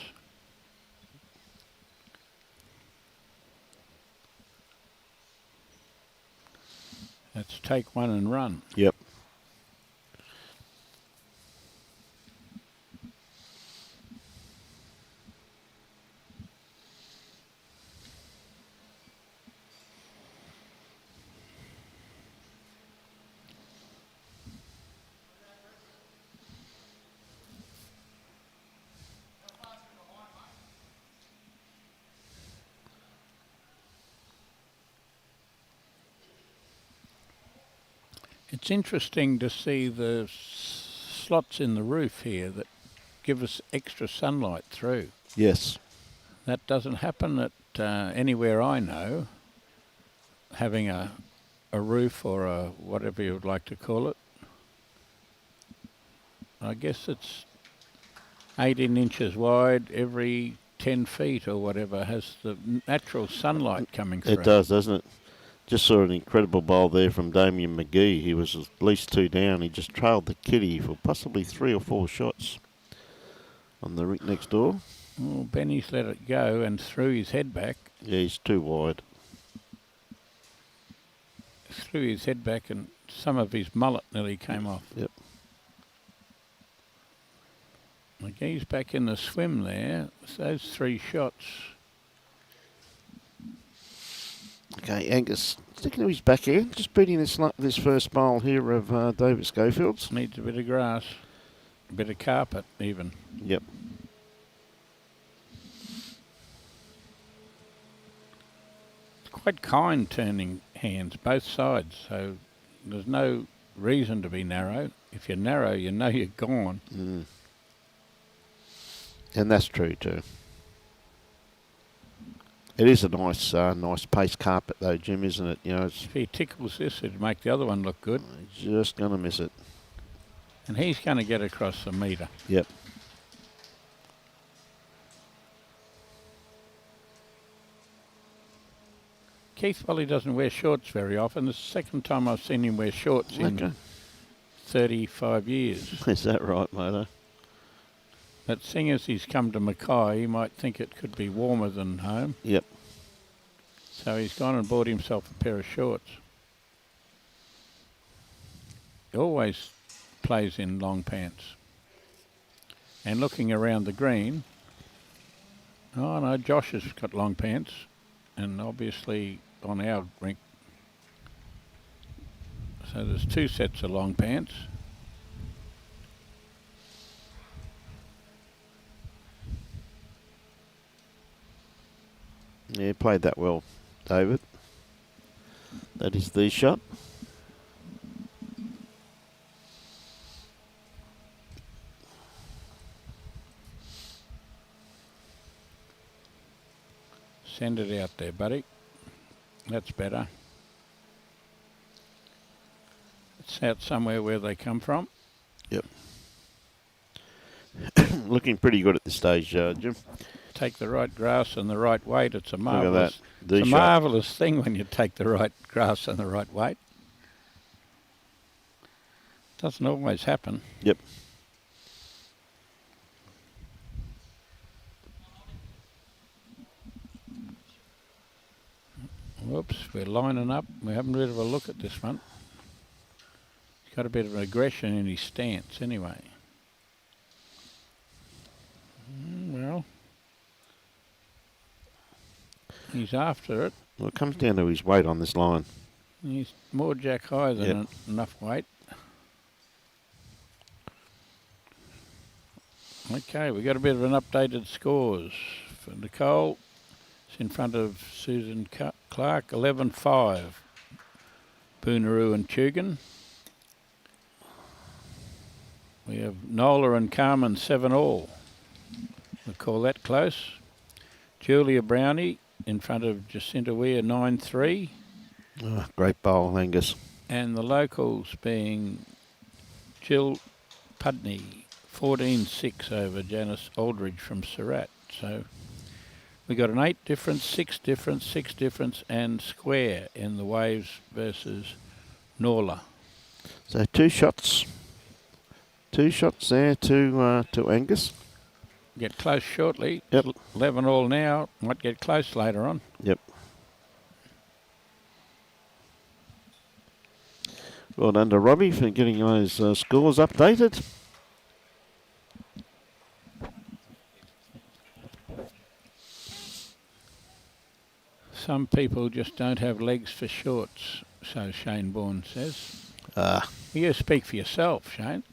Let's take one and run. Yep. It's interesting to see the slots in the roof here that give us extra sunlight through. Yes. That doesn't happen at anywhere I know, having a roof or a whatever you would like to call it. I guess it's 18 inches wide, every 10 feet or whatever has the natural sunlight coming through. It does, doesn't it? Just saw an incredible bowl there from Damien McGee. He was at least 2 down. He just trailed the kitty for possibly 3 or 4 shots on the rink next door. Oh, Benny's let it go and threw his head back. Yeah, he's too wide. Threw his head back and some of his mullet nearly came off. Yep. McGee's back in the swim there. Those 3 shots. Okay, Angus sticking to his backhand, just beating this first bowl here of David Schofield's. Needs a bit of grass, a bit of carpet even. Yep. quite kind turning hands, both sides, so there's no reason to be narrow. If you're narrow, you know you're gone. Mm. And that's true too. It is a nice pace carpet though, Jim, isn't it? You know, it's If he tickles this, it'd make the other one look good. just going to miss it. And he's going to get across the metre. Yep. Keith Wally doesn't wear shorts very often. It's the second time I've seen him wear shorts in 35 years. Is that right, Moto? But seeing as he's come to Mackay, he might think it could be warmer than home. Yep. So he's gone and bought himself a pair of shorts. He always plays in long pants. And looking around the green, oh no, Josh has got long pants. And obviously on our rink, so there's two sets of long pants. Yeah, played that well, David. That is the shot. Send it out there, buddy. That's better. It's out somewhere where they come from. Yep. Looking pretty good at this stage, Jim. Take the right grass and the right weight. It's a Look at marvellous, that. it's a marvellous thing when you take the right grass and the right weight. Doesn't always happen. Yep. Whoops, we're lining up. We're having a bit of a look at this one. He's got a bit of aggression in his stance anyway. Well, he's after it. Well, it comes down to his weight on this line. He's more jack high than enough weight. Okay, we got a bit of an updated scores for Nicole. It's in front of Susan Clark, 11-5. Boonaroo and Tugan. We have Nola and Carmen 7-all. We'll call that close. Julia Brownie in front of Jacinta Weir 9-3. Oh, great bowl, Angus. And the locals being Jill Pudney 14-6 over Janice Aldridge from Surat. So we got an 8 difference, 6 difference, 6 difference, and square in the Waves versus Norla. So two shots there to Angus. Get close shortly. Yep. 11-all now. Might get close later on. Yep. Well done to Robbie for getting those scores updated. Some people just don't have legs for shorts, so Shane Bourne says. You speak for yourself, Shane.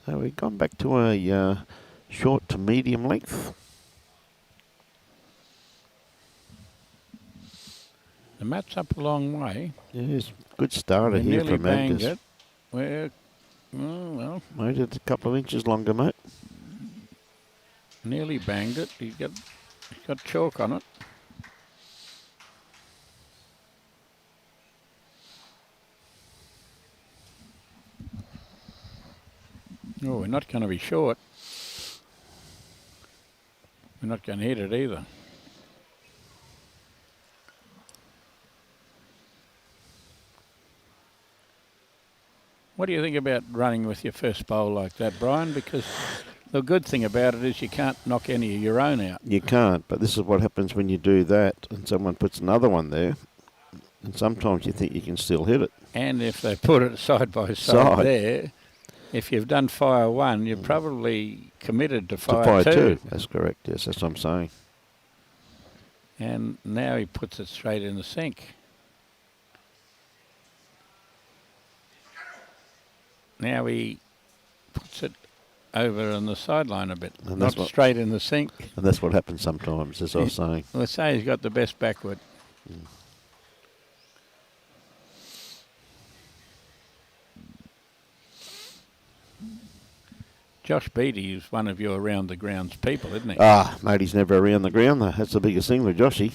So we've gone back to a short to medium length. The mat's up a long way. Yes, good starter We here nearly from banged Angus. it. We're, well, Made it a couple of inches longer, mate. nearly banged it. He's got chalk on it. Oh, we're not going to be short. We're not going to hit it either. What do you think about running with your first bowl like that, Brian? Because the good thing about it is you can't knock any of your own out. You can't, but this is what happens when you do that and someone puts another one there. And sometimes you think you can still hit it. And if they put it side by side there, if you've done fire 1, you're probably committed to fire 2. That's correct, yes, that's what I'm saying. And now he puts it straight in the sink. Now he puts it over on the sideline a bit, And not straight in the sink. And that's what happens sometimes, as I was saying. Let's say he's got the best backward. Josh Beattie is one of your around the grounds people, isn't he? Ah, mate, he's never around the ground though. That's the biggest thing with Joshy.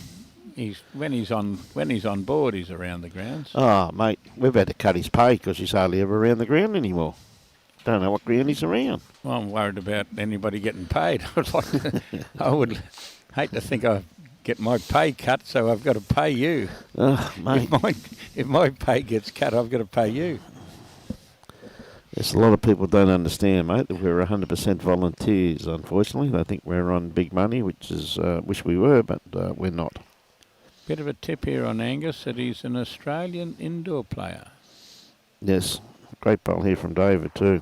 When he's on board, he's around the grounds. Oh, mate, we've had to cut his pay because he's hardly ever around the ground anymore. Don't know what ground he's around. Well, I'm worried about anybody getting paid. I would hate to think I get my pay cut, so I've got to pay you. Oh, mate. If my pay gets cut, I've got to pay you. Yes, a lot of people don't understand, mate, that we're 100% volunteers, unfortunately. They think we're on big money, which is wish we were, but we're not. Bit of a tip here on Angus that he's an Australian indoor player. Yes, great ball here from David too.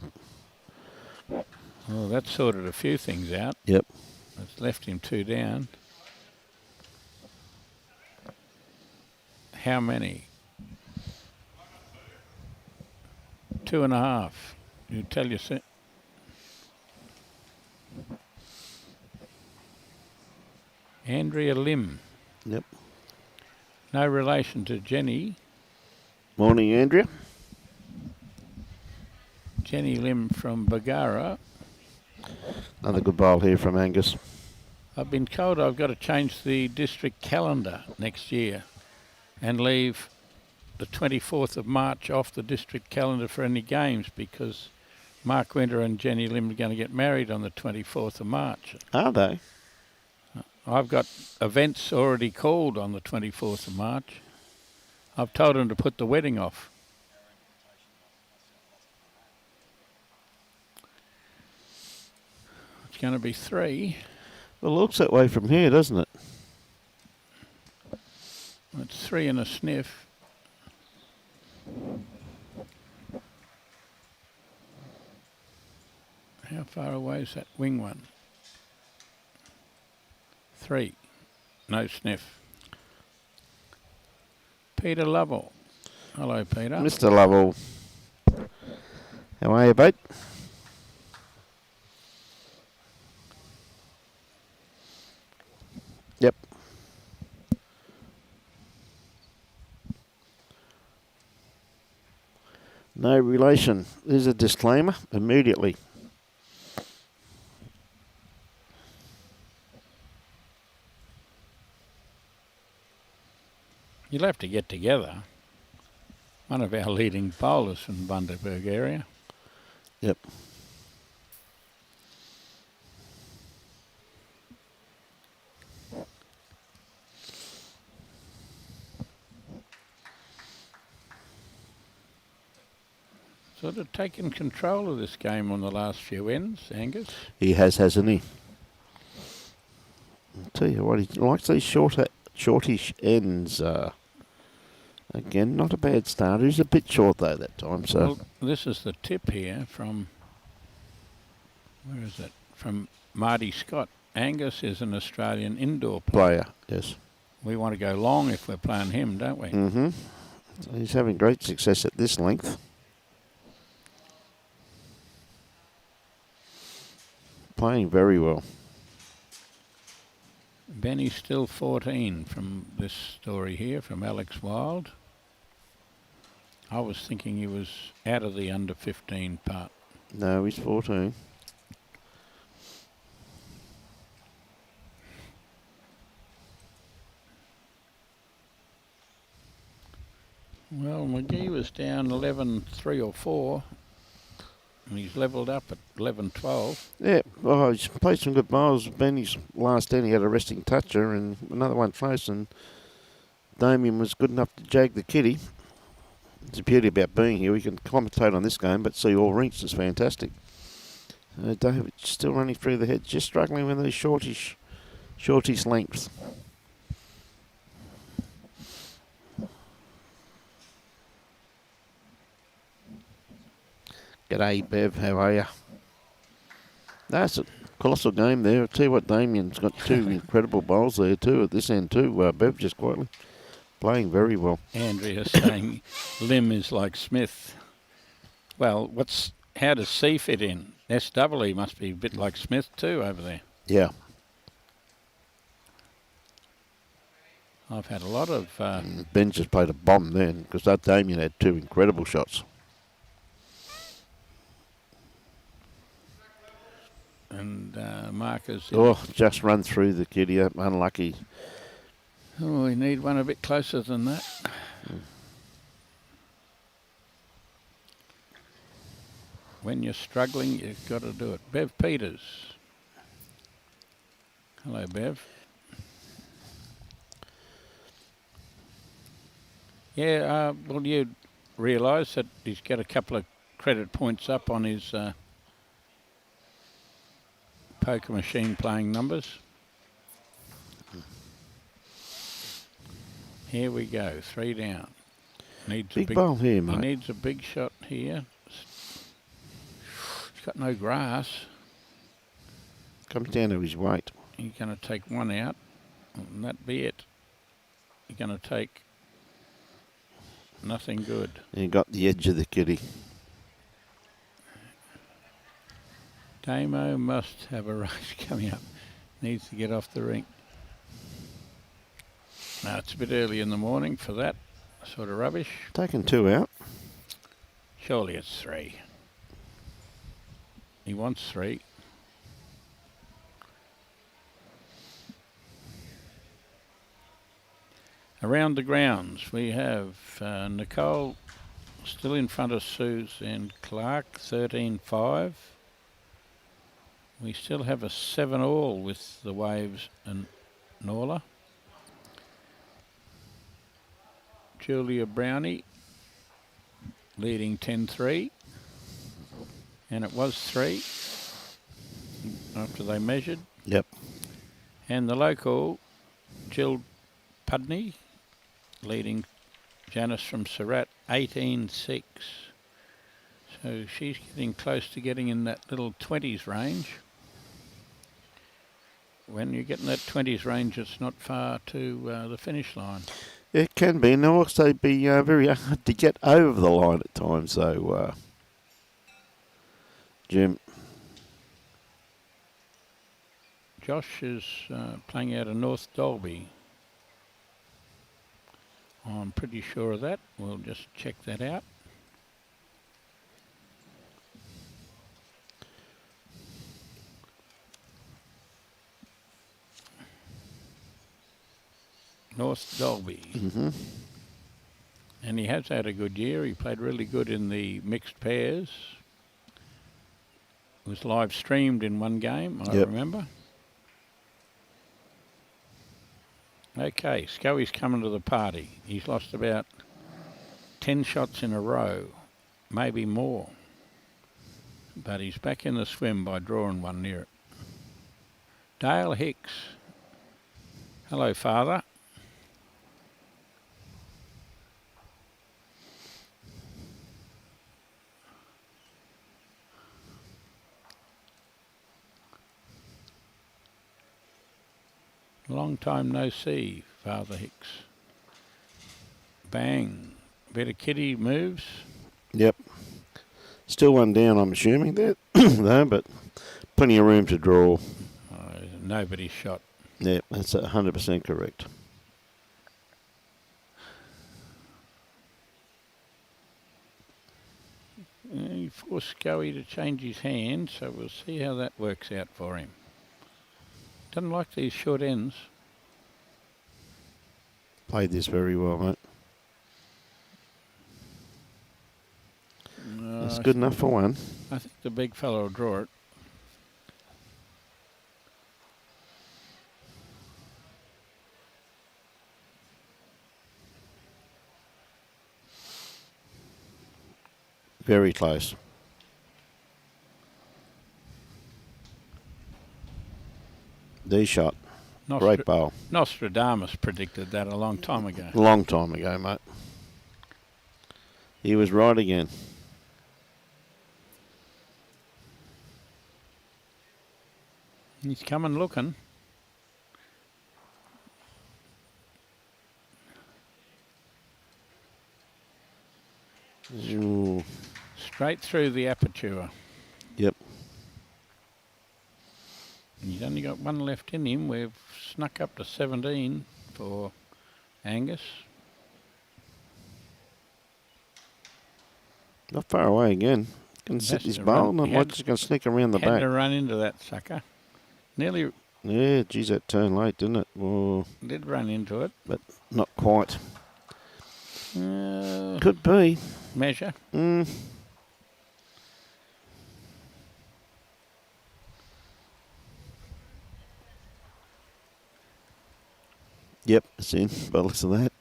Well, that sorted a few things out. Yep. It's left him 2 down. How many? 2.5. You tell your... Andrea Lim. Yep. No relation to Jenny. Morning, Andrea. Jenny Lim from Bagara. Another good bowl here from Angus. I've been told I've got to change the district calendar next year and leave the 24th of March off the district calendar for any games because Mark Winter and Jenny Lim are going to get married on the 24th of March. Are they? I've got events already called on the 24th of March. I've told them to put the wedding off. It's going to be 3. Well, it looks that way from here, doesn't it? It's 3 and a sniff. How far away is that wing one? 3. No sniff. Peter Lovell. Hello, Peter. Mr. Lovell. How are you, mate? Yep. No relation. There's a disclaimer immediately. You'll have to get together. One of our leading bowlers from Bundaberg area. Yep. Sort of taken control of this game on the last few ends, Angus. He has, hasn't he? I'll tell you what, he likes these shortish ends. Again, not a bad start. He's a bit short though that time. So well, this is the tip here from, where is it? From Marty Scott. Angus is an Australian indoor player. Yes. We want to go long if we're playing him, don't we? Mm-hmm. So he's having great success at this length. Playing very well. Benny's still 14 from this story here, from Alex Wild. I was thinking he was out of the under 15 part. No, he's 14. Well, McGee was down 11-3 or 4. And he's levelled up at 11-12. Yeah, well, he's played some good bowls. Benny's last end, he had a resting toucher and another one close, and Damien was good enough to jag the kitty. It's the beauty about being here. We can commentate on this game, but see all rinks is fantastic. David still running through the head, just struggling with those shortish lengths. G'day, Bev. How are you? That's a colossal game there. I'll tell you what, Damien's got 2 incredible bowls there too at this end too. Bev just quietly playing very well. Andrea saying Lim is like Smith. Well, what's how does C fit in? SWE must be a bit like Smith too over there. Yeah. I've had a lot of... Ben just played a bomb then because that Damien had 2 incredible shots. and markers. Oh, just run through the kitty. Unlucky. Oh, we need one a bit closer than that. When you're struggling, you've got to do it. Bev Peters. Hello, Bev. Yeah, well, you realise that he's got a couple of credit points up on his poker machine playing numbers. Here we go, 3 down. Needs big bowl here, mate. He needs a big shot here. He's got no grass. Comes down to his weight. He's going to take 1 out, and that be it. He's going to take nothing good. And he got the edge of the kitty. Damo must have a race coming up. Needs to get off the rink. Now, it's a bit early in the morning for that sort of rubbish. Taking 2 out. Surely it's 3. He wants 3. Around the grounds, we have Nicole still in front of Susan Clark, 13-5. We still have a 7-all with the Waves and Norla. Julia Brownie leading 10-3. And it was 3 after they measured. Yep. And the local, Jill Pudney, leading Janice from Surat, 18-6. So she's getting close to getting in that little 20s range. When you get in that 20s range, it's not far to the finish line. It can be, and they'll also be very hard to get over the line at times. So, Jim. Josh is playing out of North Dalby. I'm pretty sure of that. We'll just check that out. North Dalby. Mm-hmm. And he has had a good year. He played really good in the mixed pairs. It was live streamed in one game, I remember. Okay, Scully's coming to the party. He's lost about 10 shots in a row, maybe more. But he's back in the swim by drawing one near it. Dale Hicks. Hello, father. Long time no see, Father Hicks. Bang. Better kitty moves. Yep. Still 1 down, I'm assuming, there, though, but plenty of room to draw. Nobody's shot. Yep, that's 100% correct. He forced Scully to change his hand, so we'll see how that works out for him. Doesn't like these short ends. Played this very well, mate. That's good enough for 1. I think the big fellow will draw it. Very close. D shot. Great bowl. Nostradamus predicted that a long time ago. A long time ago, mate. He was right again. He's coming looking. Ooh. Straight through the aperture. Yep. He's only got one left in him. We've snuck up to 17 for Angus. Not far away again. Can sit his bowl. Not much. Just going to sneak around the back. Had to run into that sucker. Nearly. Yeah, geez, that turned late, didn't it? Whoa. Did run into it. But not quite. Could be. Measure. Yep, it's in. By the looks of that.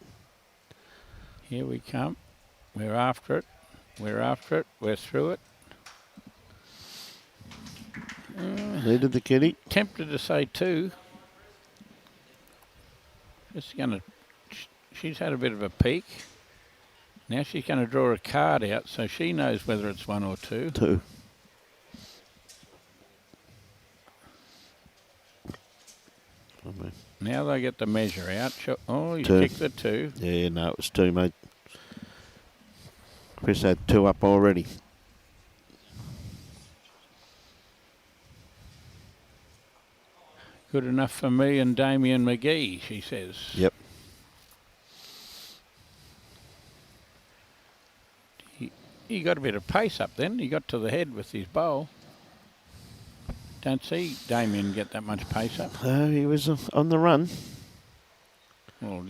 Here we come. We're after it. We're after it. We're through it. Needed the kitty. Tempted to say 2. Just going to. She's had a bit of a peek. Now she's going to draw a card out so she knows whether it's 1 or 2. 2. Now they get the measure out. Oh, you 2. picked the 2. Yeah, no, it was 2, mate. Chris had 2 up already. Good enough for me and Damien McGee, she says. Yep. He got a bit of pace up then. He got to the head with his bowl. Don't see Damien get that much pace up. He was on the run. Well,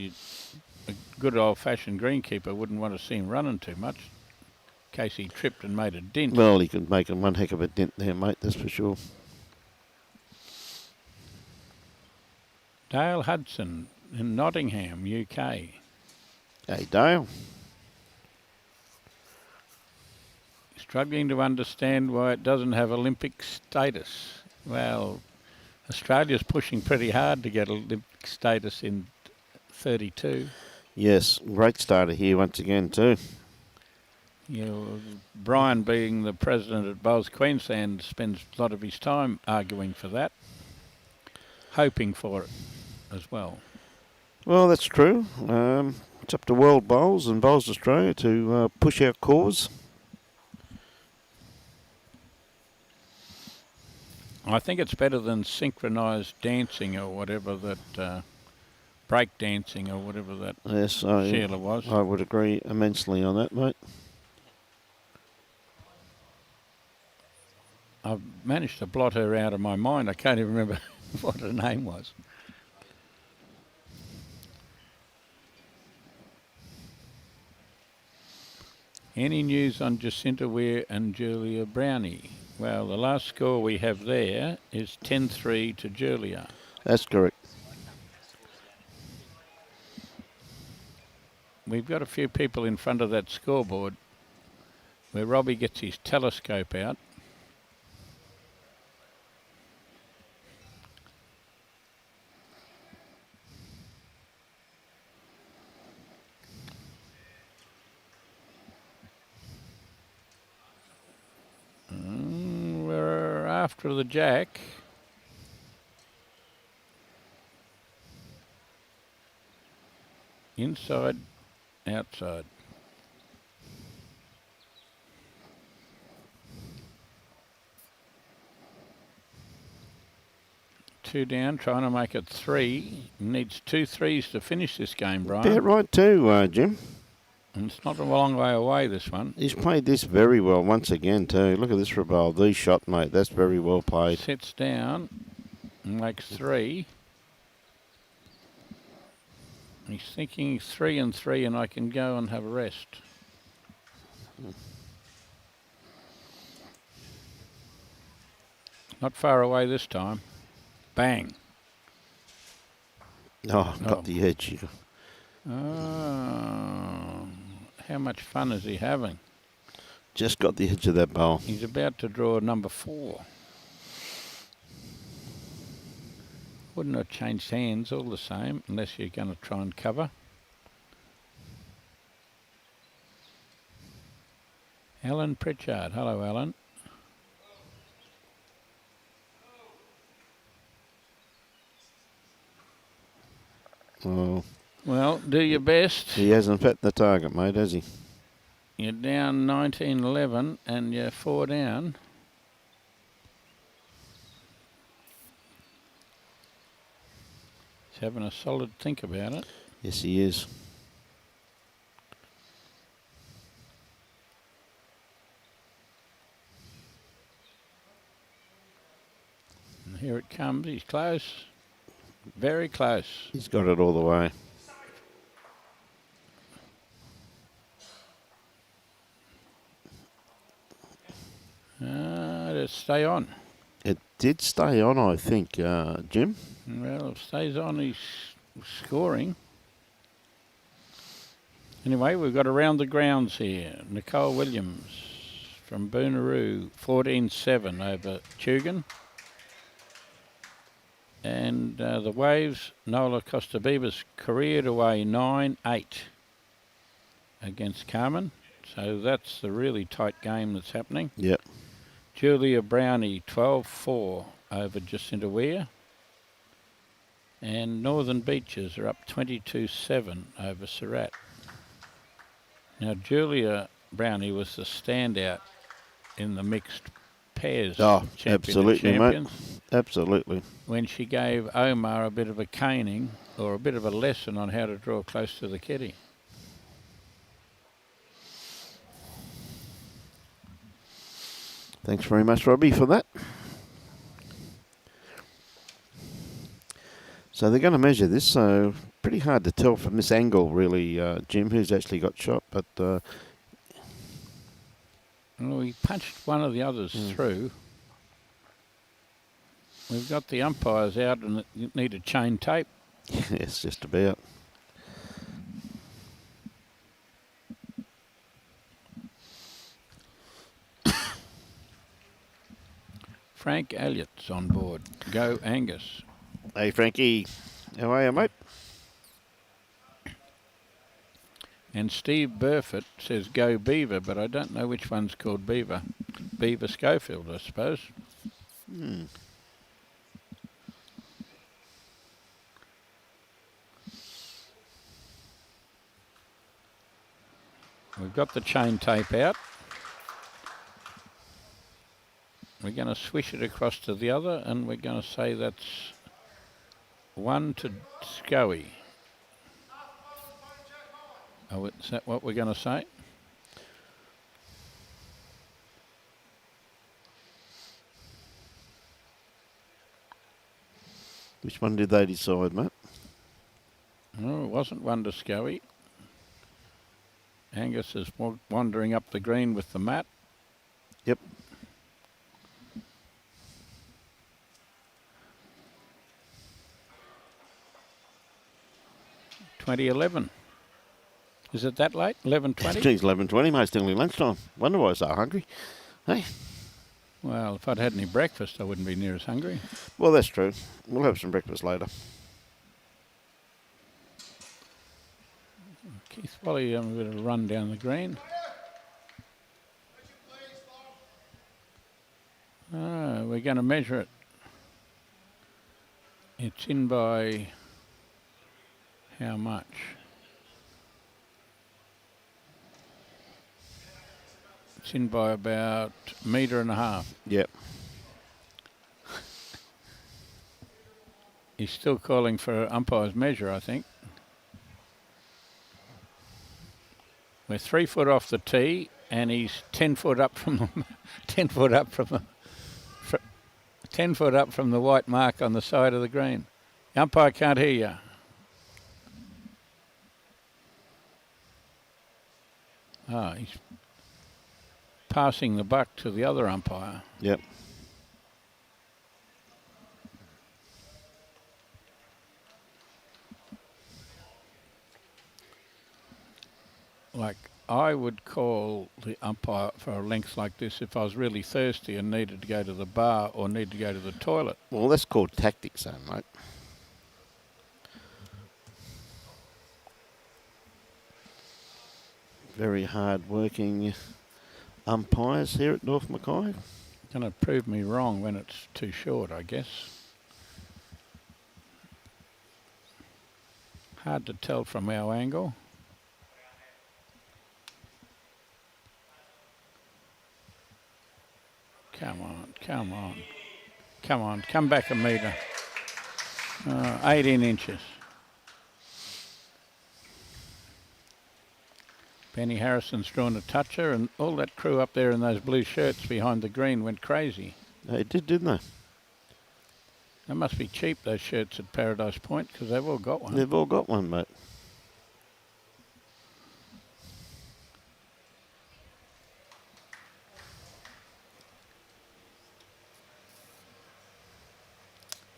a good old-fashioned greenkeeper wouldn't want to see him running too much in case he tripped and made a dent. Well, he could make one heck of a dent there, mate, that's for sure. Dale Hudson in Nottingham, UK. Hey, Dale. Struggling to understand why it doesn't have Olympic status. Well, Australia's pushing pretty hard to get Olympic status in 32. Yes, great starter here once again too. You know, Brian, being the president at Bowls Queensland, spends a lot of his time arguing for that, hoping for it as well. Well, that's true. It's up to World Bowls and Bowls Australia to push our cause. I think it's better than synchronised dancing or whatever that, break dancing or whatever that Sheila was. I would agree immensely on that, mate. I've managed to blot her out of my mind. I can't even remember what her name was. Any news on Jacinta Weir and Julia Brownie? Well, the last score we have there is 10-3 to Julia. That's correct. We've got a few people in front of that scoreboard where Robbie gets his telescope out. We're after the jack. Inside, outside. Two down, trying to make it 3. Needs 2 threes to finish this game, Brian. Yeah, right too, Jim. And it's not a long way away, this one. He's played this very well once again too. Look at this for a bowl. The shot, mate. That's very well played. Sits down and makes 3. He's thinking 3 and 3 and I can go and have a rest. Not far away this time. Bang. Oh, got the edge. Oh, how much fun is he having? Just got the edge of that bowl. He's about to draw number 4. Wouldn't have changed hands all the same, unless you're going to try and cover. Alan Pritchard. Hello, Alan. Oh, Well, do your best. he hasn't hit the target, mate, has he? You're down 19-11 and you're 4 down. He's having a solid think about it. Yes, he is. And here it comes. He's close. Very close. He's got it all the way. Just stay on. It did stay on, I think, Jim. Well, if it stays on, he's scoring. Anyway, we've got around the grounds here. Nicole Williams from Boonaroo, 14-7 over Tugan. And the Waves, Nola Costa Bibas careered away 9-8 against Carmen. So that's the really tight game that's happening. Yep. Julia Brownie, 12-4 over Jacinta Weir. And Northern Beaches are up 22-7 over Surat. Now, Julia Brownie was the standout in the mixed pairs. Absolutely, champions, mate. Absolutely. when she gave Omar a bit of a caning or a bit of a lesson on how to draw close to the kitty. Thanks very much, Robbie, for that. So they're going to measure this, so pretty hard to tell from this angle, really, Jim, who's actually got shot. But well, we punched one of the others through. We've got the umpires out and you need a chain tape. yes, just about. Frank Elliott's on board. Go Angus. Hey, Frankie. How are you, mate? And Steve Burford says go Beaver, but I don't know which one's called Beaver. Beaver Schofield, I suppose. We've got the chain tape out. We're going to swish it across to the other, and we're going to say that's 1 to Scoey. Oh, is that what we're going to say? Which one did they decide, mate? No, it wasn't 1 to Scoey. Angus is wandering up the green with the mat. Yep. $20.11. Is it that late? 11:20? Geez, 11:20, mate. Still nearly lunchtime. Wonder why I was so hungry. Hey. Well, if I'd had any breakfast, I wouldn't be near as hungry. Well, that's true. We'll have some breakfast later. Keith Wally, a bit of a run down the green. We're going to measure it. It's in by how much? It's in by about 1.5 meters. Yep. He's still calling for umpire's measure, I think. We're 3 foot off the tee, and he's 10 foot up from the 10 foot up from the 10 foot up from the white mark on the side of the green. The umpire can't hear you. He's passing the buck to the other umpire. Yep. Like, I would call the umpire for a length like this if I was really thirsty and needed to go to the bar or needed to go to the toilet. Well, that's called tactics, though, mate. Very hard-working umpires here at North Mackay. Going to prove me wrong when it's too short, I guess. Hard to tell from our angle. Come on, come on. Come on, come back a metre. 18 inches. Benny Harrison's drawn a toucher, and all that crew up there in those blue shirts behind the green went crazy. They did, didn't they? They must be cheap, those shirts at Paradise Point, because they've all got one. They've all got one, mate.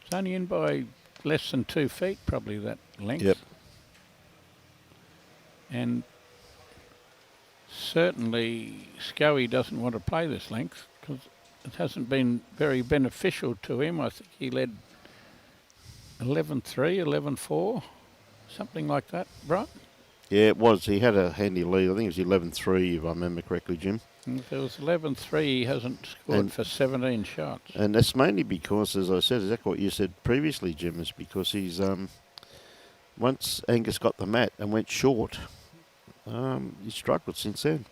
It's only in by less than 2 feet, probably, that length. Yep. And certainly Scoey doesn't want to play this length because it hasn't been very beneficial to him. I think he led 11-3, 11-4, something like that, right? Yeah, it was. He had a handy lead. I think it was 11-3, if I remember correctly, Jim. And if it was 11-3, he hasn't scored for 17 shots. And that's mainly because, as I said, exactly what you said previously, Jim, is because he's once Angus got the mat and went short, he struggled since then.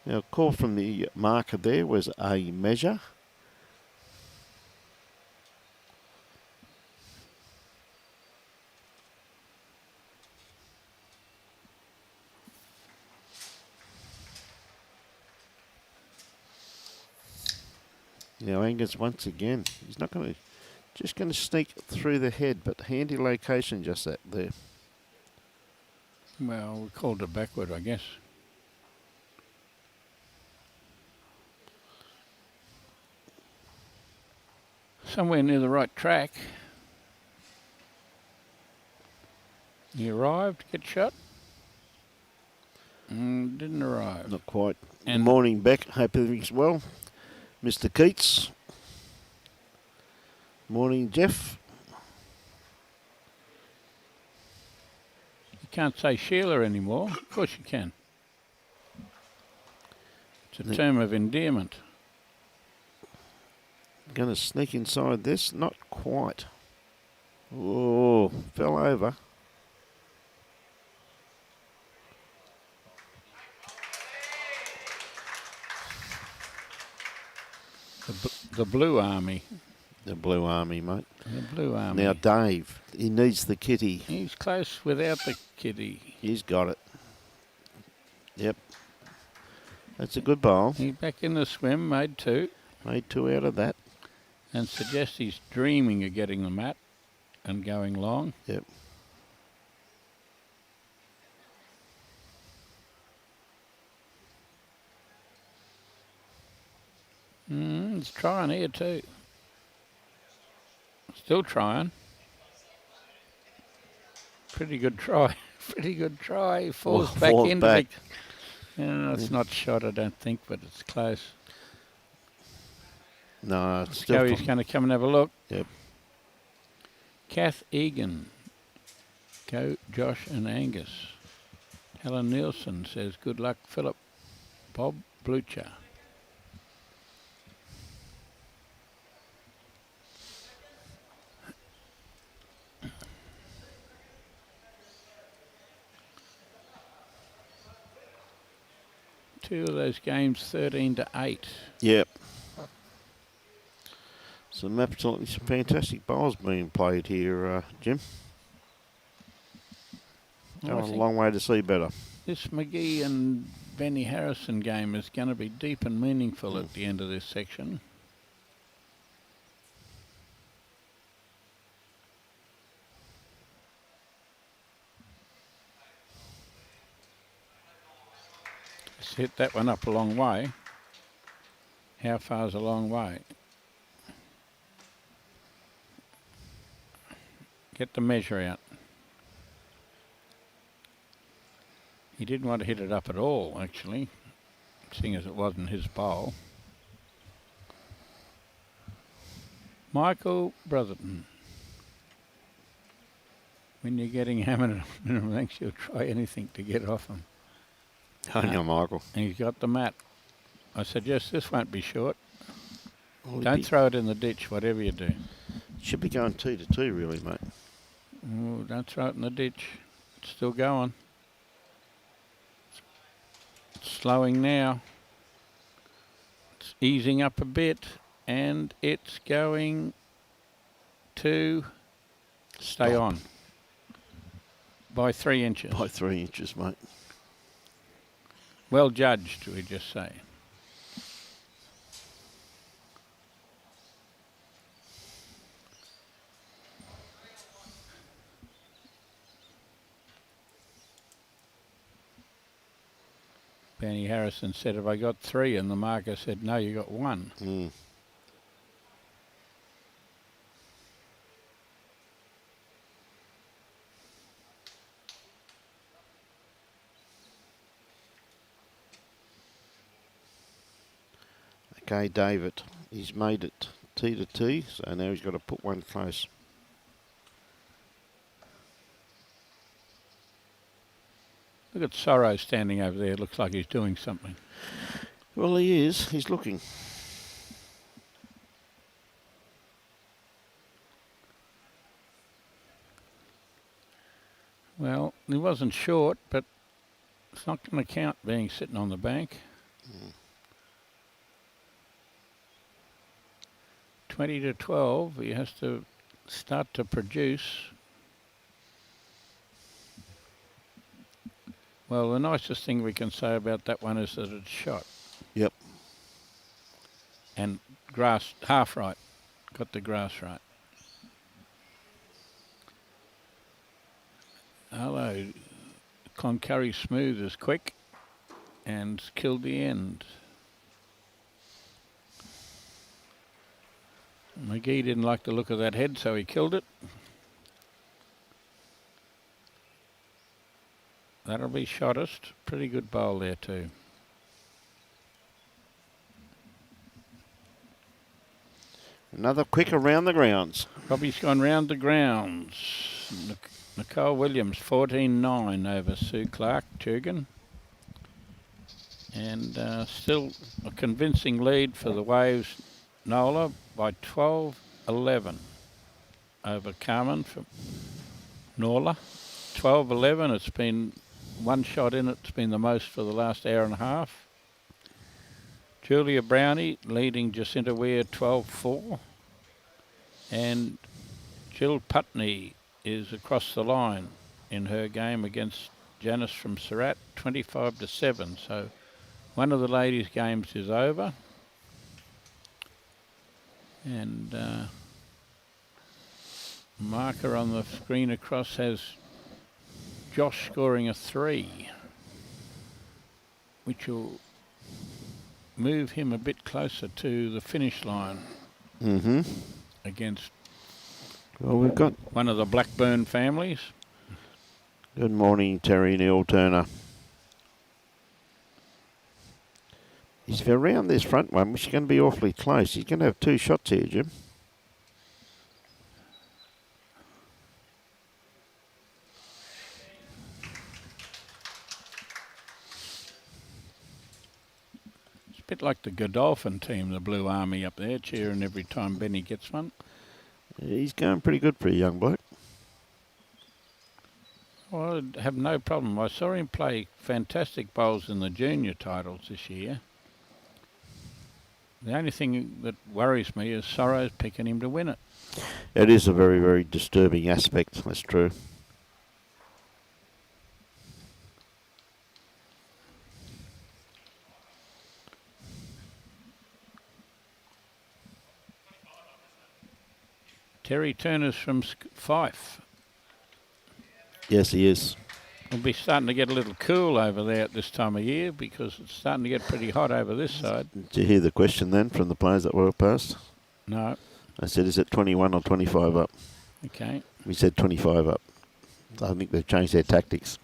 Now, a call from the marker there was a measure. Now Angus once again, he's not going to, just going to sneak through the head, but handy location just that there. Well, we called it backward, I guess. Somewhere near the right track. He arrived, get shot. Didn't arrive. Not quite. And Good morning, Beck. Hope everything's well. Mr. Keats. Morning, Jeff. you can't say Sheila anymore. Of course you can. It's a term of endearment. Going to sneak inside this. Not quite. Oh, fell over. The Blue Army. The Blue Army, mate. The Blue Army. Now, Dave, he needs the kitty. He's close without the kitty. He's got it. Yep. That's a good bowl. He's back in the swim, made 2. Made 2 out of that. And suggests he's dreaming of getting the mat and going long. Yep. He's trying here too. Still trying. Pretty good try. Pretty good try. Falls back into it. It's not shot, I don't think, but it's close. No, it's still. He's going to come and have a look. Yep. Kath Egan. Go Josh and Angus. Helen Nielsen says, good luck, Philip. Bob Blucher. Two of those games, 13-8. Yep. Some absolutely fantastic bowls being played here, Jim. Well, Going a long way to see better. This McGee and Benny Harrison game is going to be deep and meaningful at the end of this section. Let's hit that one up a long way. How far's a long way? Get the measure out. He didn't want to hit it up at all, actually, seeing as it wasn't his bowl. Michael Brotherton. When you're getting hammered at minimum lengths, you'll try anything to get off him. On you, Michael. And he's got the mat. I suggest this won't be short. Well, Don't throw it in the ditch, whatever you do. Should be going 2-2, really, mate. Oh, don't throw it in the ditch. It's still going. It's slowing now. It's easing up a bit. and it's going to stay on by 3 inches. By 3 inches, mate. Well judged, we just say. Benny Harrison said, "Have I got 3?" And the marker said, "No, you got 1." Mm. Okay, David, he's made it T to T, so now he's got to put one close. Look at Sorrow standing over there. Looks like he's doing something. Well, he is. He's looking. Well, he wasn't short, but it's not going to count being sitting on the bank. 20 to 12, he has to start to produce. Well, the nicest thing we can say about that one is that it's shot. Yep. And grass, half right. Got the grass right. Hello. Cloncurry Smooth is quick and killed the end. McGee didn't like the look of that head, so he killed it. That'll be shottest. Pretty good bowl there too. Another quick around the grounds. Robbie's gone round the grounds. Nicole Williams, 14-9 over Sue Clark, Turgan. And still a convincing lead for the Waves, Nola, by 12-11 over Carmen from Nola. 12-11, it's been one shot in it, it's been the most for the last hour and a half. Julia Brownie leading Jacinta Weir 12-4. And Jill Putney is across the line in her game against Janice from Surat, 25-7. So one of the ladies' games is over. And marker on the screen across has Josh scoring a 3, which will move him a bit closer to the finish line against we've got one of the Blackburn families. Good morning, Terry Neil Turner. He's around this front one, which is going to be awfully close. He's going to have 2 shots here, Jim. It's a bit like the Godolphin team, the Blue Army up there, cheering every time Benny gets one. He's going pretty good for a young bloke. Well, I'd have no problem. I saw him play fantastic bowls in the junior titles this year. The only thing that worries me is Sorrow's picking him to win it. It is a very, very disturbing aspect, that's true. Terry Turner's from Fife. Yes, he is. It'll be starting to get a little cool over there at this time of year because it's starting to get pretty hot over this side. Did you hear the question then from the players that were past? No. I said, is it 21 or 25 up? Okay. We said 25 up. I think they've changed their tactics.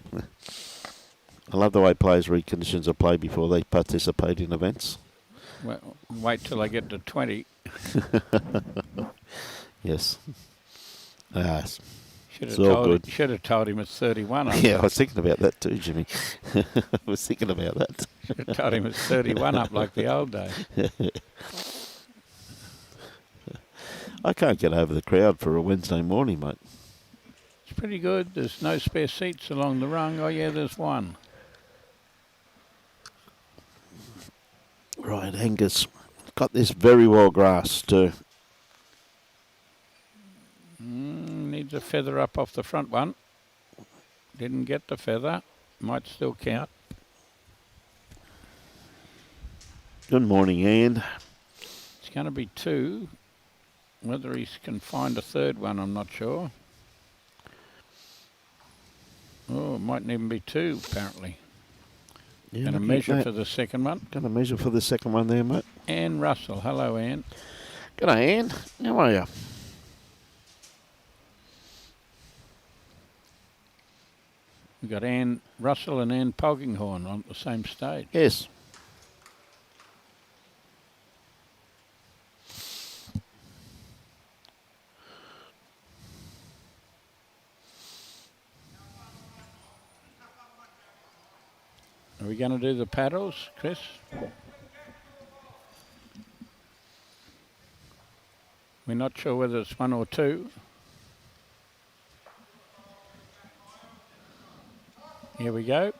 I love the way players read conditions of play before they participate in events. Well, wait till I get to 20. Yes. Should have told him it's 31 up. Yeah, I was thinking about that too, Jimmy. I was thinking about that. Should have told him it's 31 up like the old days. I can't get over the crowd for a Wednesday morning, mate. It's pretty good. There's no spare seats along the rung. Oh, yeah, there's one. Right, Angus got this very well grassed too. Needs a feather up off the front one. Didn't get the feather. Might still count. Good morning, Ian. It's going to be 2. Whether he can find a third one, I'm not sure. Oh, it mightn't even be 2, apparently. Yeah, Going to measure for the second one. Going to measure for the second one there, mate. Anne Russell. Hello, Anne. G'day, Anne. How are you? We've got Anne Russell and Anne Polkinghorn on the same stage. Yes. Are we going to do the paddles, Chris? We're not sure whether it's 1 or 2. Here we go.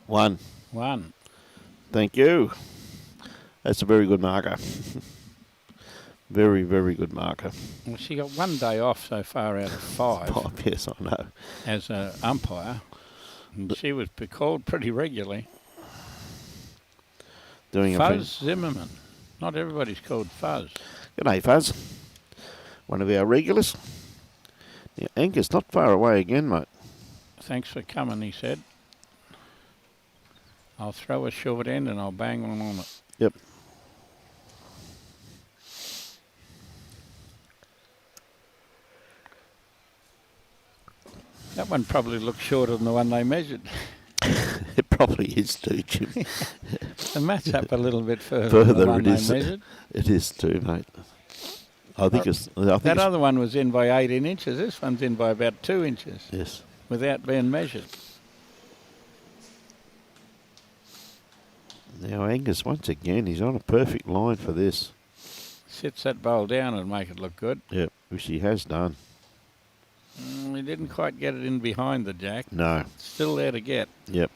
1. 1. Thank you. That's a very good marker. Very, very good marker. Well, she got 1 day off so far out of 5 Yes, I know. as an umpire. And she was called pretty regularly. Doing Fuzz Zimmerman. Not everybody's called Fuzz. G'day, Fuzz. One of our regulars. Yeah, Angus, not far away again, mate. Thanks for coming, he said. I'll throw a short end and I'll bang one on it. Yep. That one probably looks shorter than the one they measured. It probably is too, Jim. The mat's up a little bit further than the one they measured. It is too, mate. I think that other one was in by 18 inches. This one's in by about 2 inches. Yes. Without being measured. Now Angus, once again, he's on a perfect line for this. Sits that bowl down and make it look good. Yep, which he has done. He didn't quite get it in behind the jack. No. Still there to get. Yep.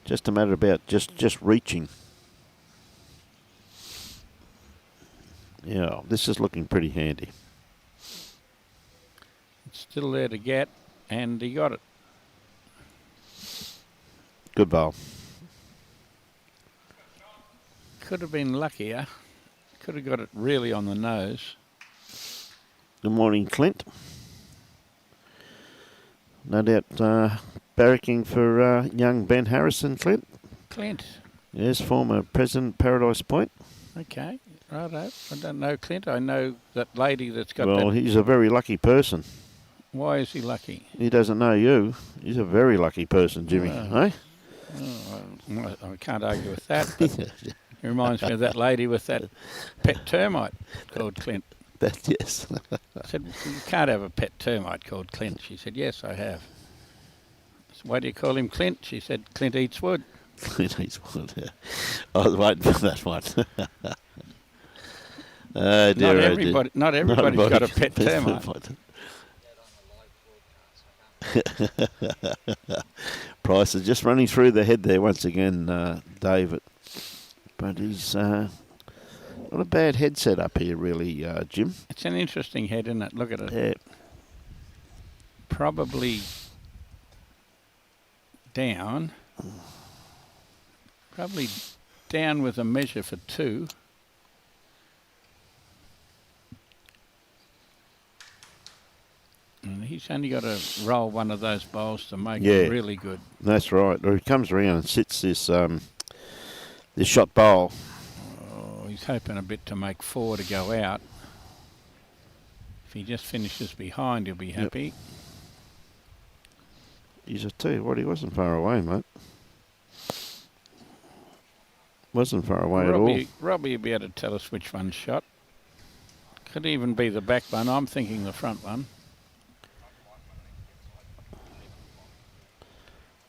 Just a matter about just reaching. Yeah, this is looking pretty handy. It's still there to get, and he got it. Good bowl. Could have been luckier. Could have got it really on the nose. Good morning, Clint. No doubt barracking for young Ben Harrison, Clint. Clint. Yes, former President Paradise Point. Okay, righto. I don't know Clint. I know that lady that's got Well, he's a very lucky person. Why is he lucky? He doesn't know you. He's a very lucky person, Jimmy. Eh? Oh, I can't argue with that. It reminds me of that lady with that pet termite called Clint. Yes. I said, you can't have a pet termite called Clint. She said, yes, I have. I said, why do you call him Clint? She said, Clint eats wood. Clint eats wood, yeah. I was waiting for that one. Not everybody's got a pet termite. Price is just running through the head there once again, David. But he's not a bad head set up here, really, Jim. It's an interesting head, isn't it? Look at it. Yeah. Probably down. Probably down with a measure for 2. And he's only got to roll one of those bowls to make it really good. That's right. He comes around and sits this this shot bowl. Oh, he's hoping a bit to make 4 to go out. If he just finishes behind, he'll be happy. Yep. He's a tell you what, he wasn't far away, mate. Wasn't far away at all. Robbie will be able to tell us which one's shot. Could even be the back one. I'm thinking the front one.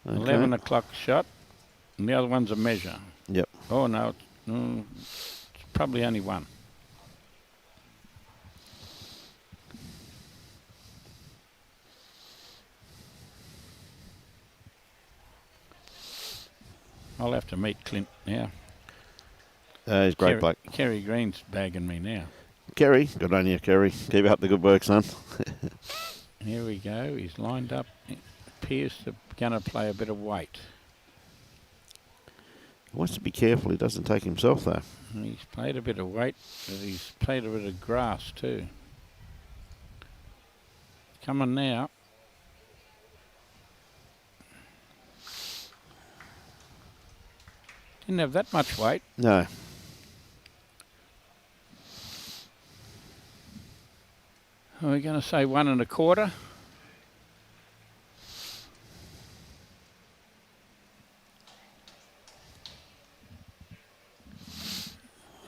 Okay. 11 o'clock shot, and the other one's a measure. Yep. Oh, no, it's probably only one. I'll have to meet Clint now. He's a great bloke. Kerry Green's bagging me now. Kerry, good on you, Kerry. Keep up the good work, son. Here we go. He's lined up. Appears to going to play a bit of weight. He wants to be careful he doesn't take himself, though. He's played a bit of weight, but he's played a bit of grass too. Coming now. Didn't have that much weight. No. Are we going to say 1 1/4?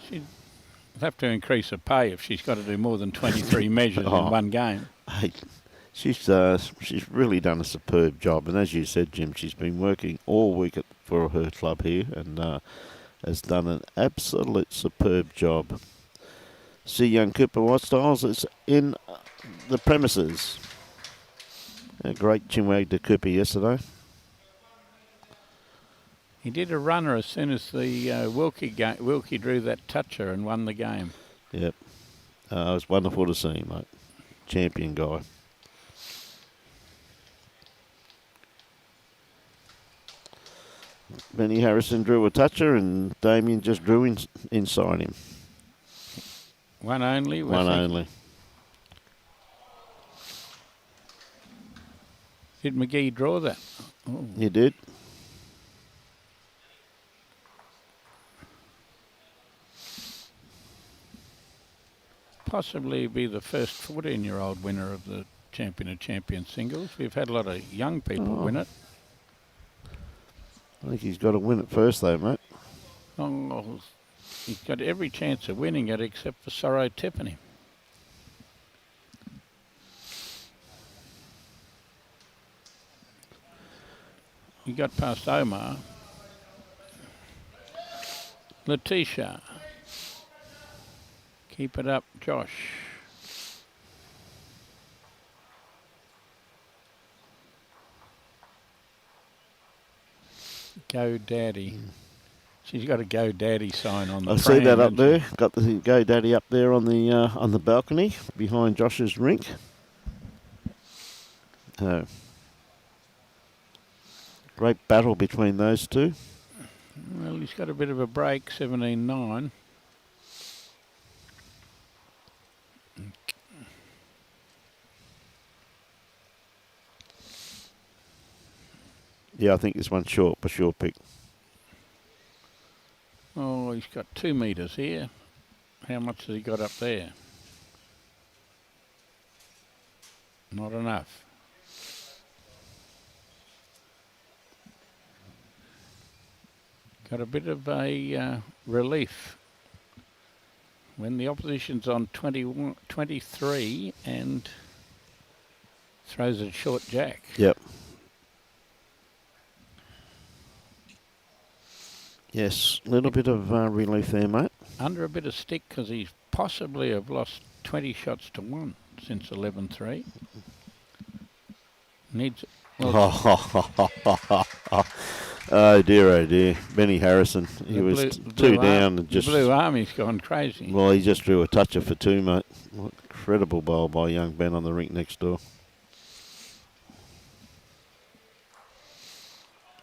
She'd have to increase her pay if she's got to do more than 23 measures in one game. Hey, she's really done a superb job, and as you said, Jim, she's been working all week for her club here, and has done an absolute superb job. See young Cooper Watstyles is in the premises. A great chinwag to Cooper yesterday. He did a runner as soon as the Wilkie drew that toucher and won the game. Yep. It was wonderful to see him, mate. Champion guy. Benny Harrison drew a toucher and Damien just drew inside him. One only? One only. Did McGee draw that? Oh. He did. Possibly be the first 14-year-old winner of the Champion of Champions singles. We've had a lot of young people win it. I think he's got to win it first, though, mate. Oh, he's got every chance of winning it except for Sorrow tipping him. He got past Omar. Letitia. Keep it up, Josh. Go Daddy. She's got a Go Daddy sign on the I see that up there. Got the Go Daddy up there on the balcony behind Josh's rink. Great battle between those two. Well, he's got a bit of a break, 17-9. Yeah, I think this one's short, but sure pick. Oh, he's got 2 metres here. How much has he got up there? Not enough. Got a bit of a relief when the opposition's on 23 and throws a short jack. Yep. Yes, a little bit of relief there, mate. Under a bit of stick because he's possibly have lost 20 shots to 1 since 11-3. Needs... Well, oh dear. Benny Harrison. He was two down and just... The Blue Army's gone crazy. Well, he just drew a toucher for 2, mate. What incredible bowl by young Ben on the rink next door.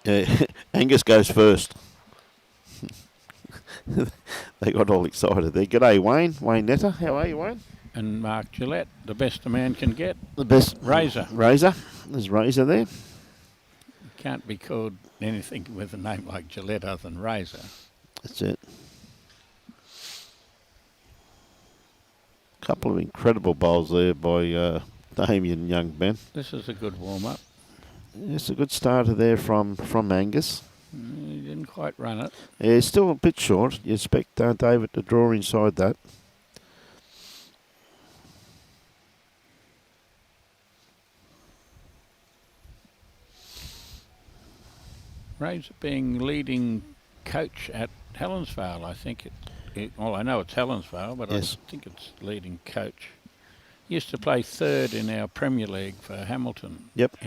Yeah, Angus goes first. They got all excited there. G'day, Wayne. Wayne Netter. How are you, Wayne? And Mark Gillette, the best a man can get. The best. Razor. There's Razor there. Can't be called anything with a name like Gillette other than Razor. That's it. Couple of incredible bowls there by Damien Young, Ben. This is a good warm-up. It's a good starter there from Angus. He didn't quite run it. Yeah, he's still a bit short. You expect David to draw inside that. Razor being leading coach at Helensvale, I think. Well, I know it's Helensvale, but yes. I think it's leading coach. He used to play third in our Premier League for Hamilton. Yep.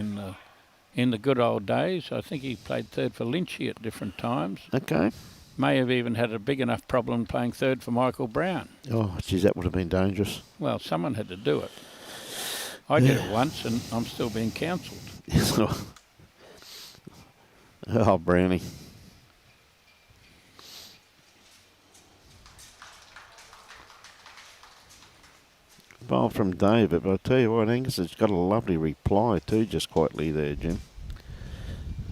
In the good old days. I think he played third for Lynchy at different times. Okay. may have even had a big enough problem playing third for Michael Brown. Oh, geez, that would have been dangerous. Well, someone had to do it. I did it once, and I'm still being counselled. Oh, Brownie. Ball from David, but I'll tell you what, Angus has got a lovely reply too, just quietly there, Jim.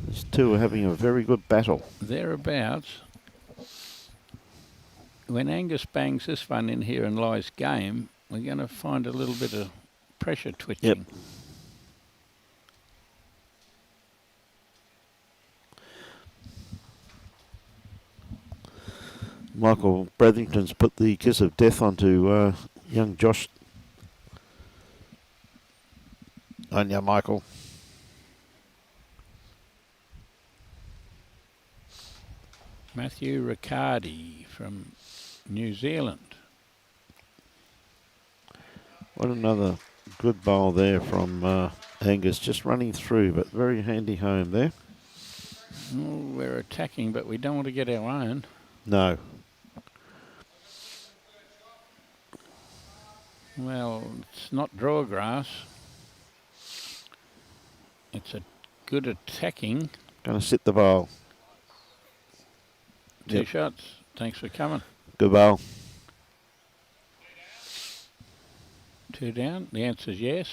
These two are having a very good battle. Thereabouts. When Angus bangs this one in here and lies game, we're going to find a little bit of pressure twitching. Yep. Michael Brathington's put the kiss of death onto young Josh. On ya, Michael. Matthew Riccardi from New Zealand. What another good bowl there from Angus, just running through, but very handy home there. Oh, we're attacking, but we don't want to get our own. No. Well, it's not draw grass. It's a good attacking. Going to sit the bowl. Two shots. Thanks for coming. Good bowl. 2 down. The answer's yes.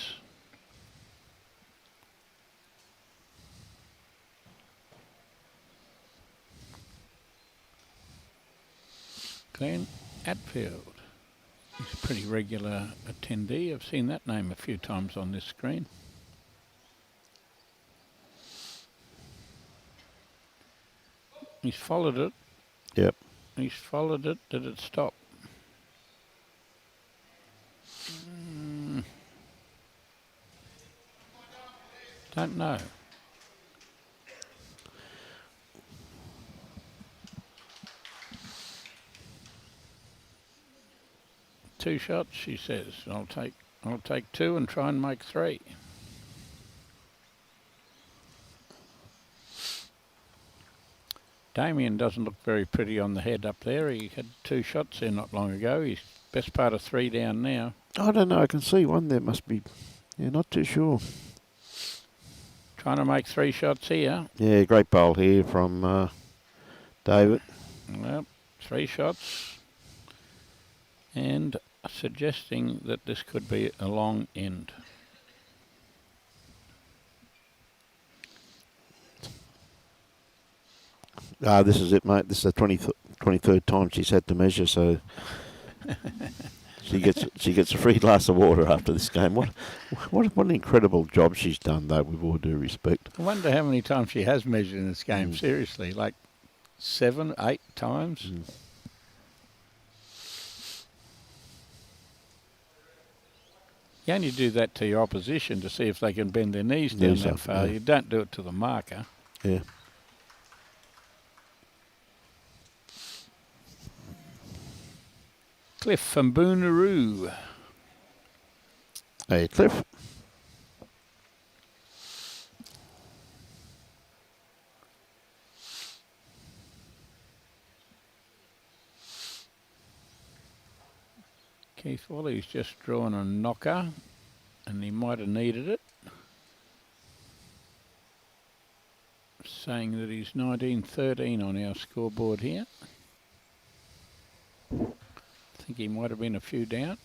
Glenn Atfield. He's a pretty regular attendee. I've seen that name a few times on this screen. He's followed it. Yep. He's followed it. Did it stop? Don't know. Two shots, she says. I'll take 2 and try and make 3. Damien doesn't look very pretty on the head up there. He had 2 shots there not long ago. He's best part of 3 down now. I don't know. I can see one there. Must be. Yeah, not too sure. Trying to make 3 shots here. Yeah, great bowl here from David. Well, 3 shots. And suggesting that this could be a long end. This is it, mate. This is the 23rd time she's had to measure, so she gets a free glass of water after this game. What an incredible job she's done, though, with all due respect. I wonder how many times she has measured in this game, seriously. Like 7, 8 times? You only do that to your opposition to see if they can bend their knees down that far. Yeah. You don't do it to the marker. Yeah. Cliff from Boonaroo. Hey, Cliff. Keith Wally's just drawn a knocker, and he might have needed it. Saying that he's 19-13 on our scoreboard here. I think he might have been a few down.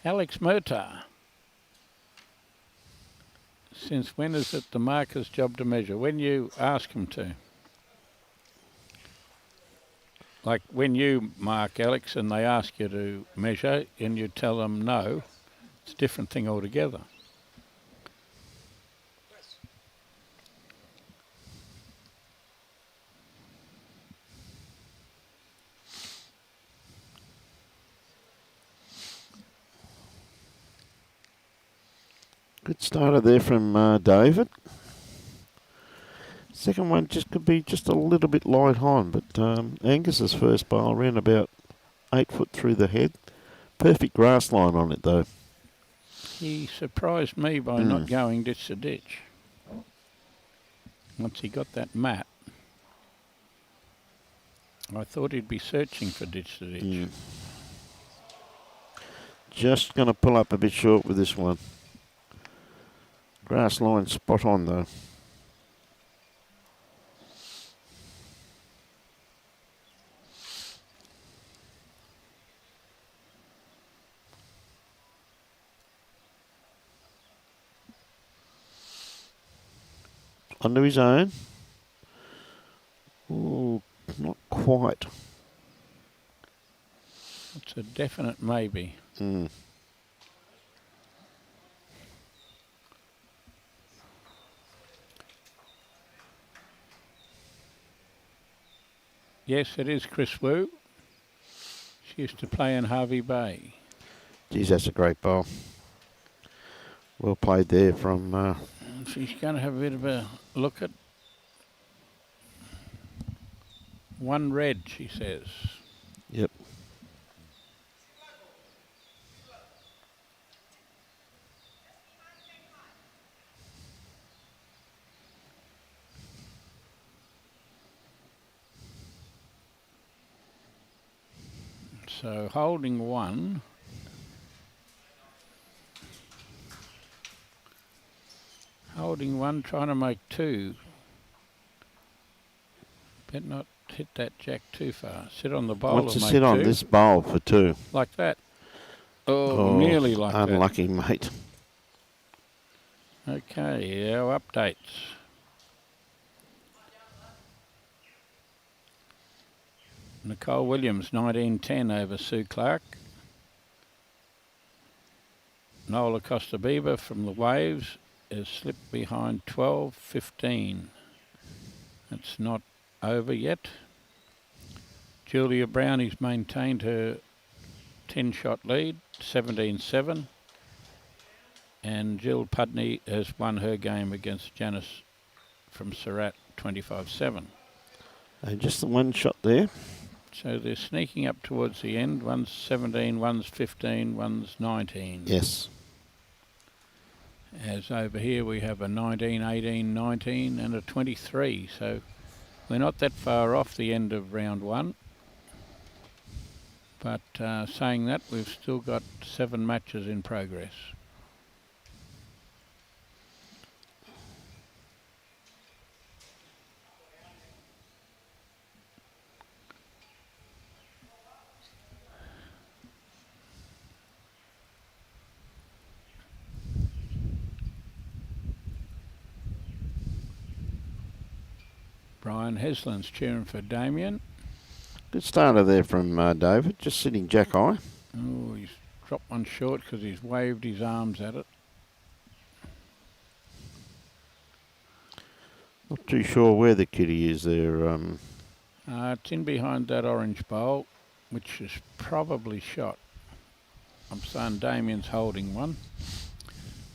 Alex Murtagh. Since when is it the marker's job to measure? When you ask him to. Like when you mark, Alex, and they ask you to measure and you tell them no, it's a different thing altogether. Good starter there from David. Second one just could be just a little bit light on, but Angus's first bowl ran about 8 foot through the head. Perfect grass line on it, though. He surprised me by not going ditch to ditch. Once he got that mat. I thought he'd be searching for ditch to ditch. Just going to pull up a bit short with this one. Grass line spot on though. Onto his own. Oh, not quite. It's a definite maybe. Yes, it is Chris Wu. She used to play in HERVEY Bay. Geez, that's a great bowl. Well played there from... She's going to have a bit of a look at one red, she says. Yep. So holding one. Holding one, trying to make two. Better not hit that jack too far. Sit on the bowl Wants to and make sit two. on this bowl for two. Like that. Oh, nearly like that. Unlucky, mate. Okay, our updates. Nicole Williams, 19-10 over Sue Clark. Nola Costa Bieber from the Waves has slipped behind 12-15. It's not over yet. Julia Brownie's maintained her 10-shot lead, 17-7. And Jill Pudney has won her game against Janice from Surat, 25-7. Just the one shot there. So they're sneaking up towards the end. One's 17, one's 15, one's 19. Yes. As over here we have a 19, 18, 19 and a 23. So we're not that far off the end of round one. But saying that, we've still got 7 matches in progress. Brian Heslin's cheering for Damien. Good starter there from David, just sitting jack high. Oh, he's dropped one short because he's waved his arms at it. Not too sure where the kitty is there. It's in behind that orange bowl, which is probably shot. I'm saying Damien's holding one.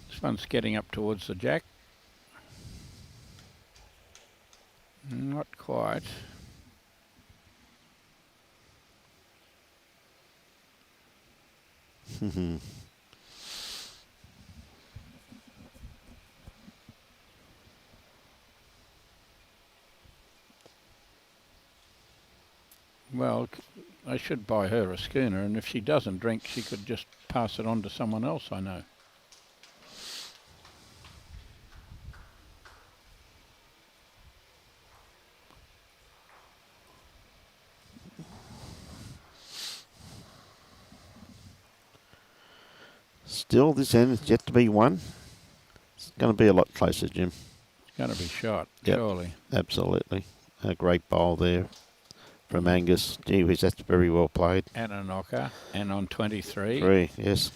This one's getting up towards the jack. Not quite. Well, I should buy her a schooner, and if she doesn't drink, she could just pass it on to someone else I know. Still, this end is yet to be won. It's going to be a lot closer, Jim. It's going to be shot, Yep. surely. Absolutely. A great bowl there from Angus. Gee whiz, that's very well played. And a knocker, and on 23. 3, yes.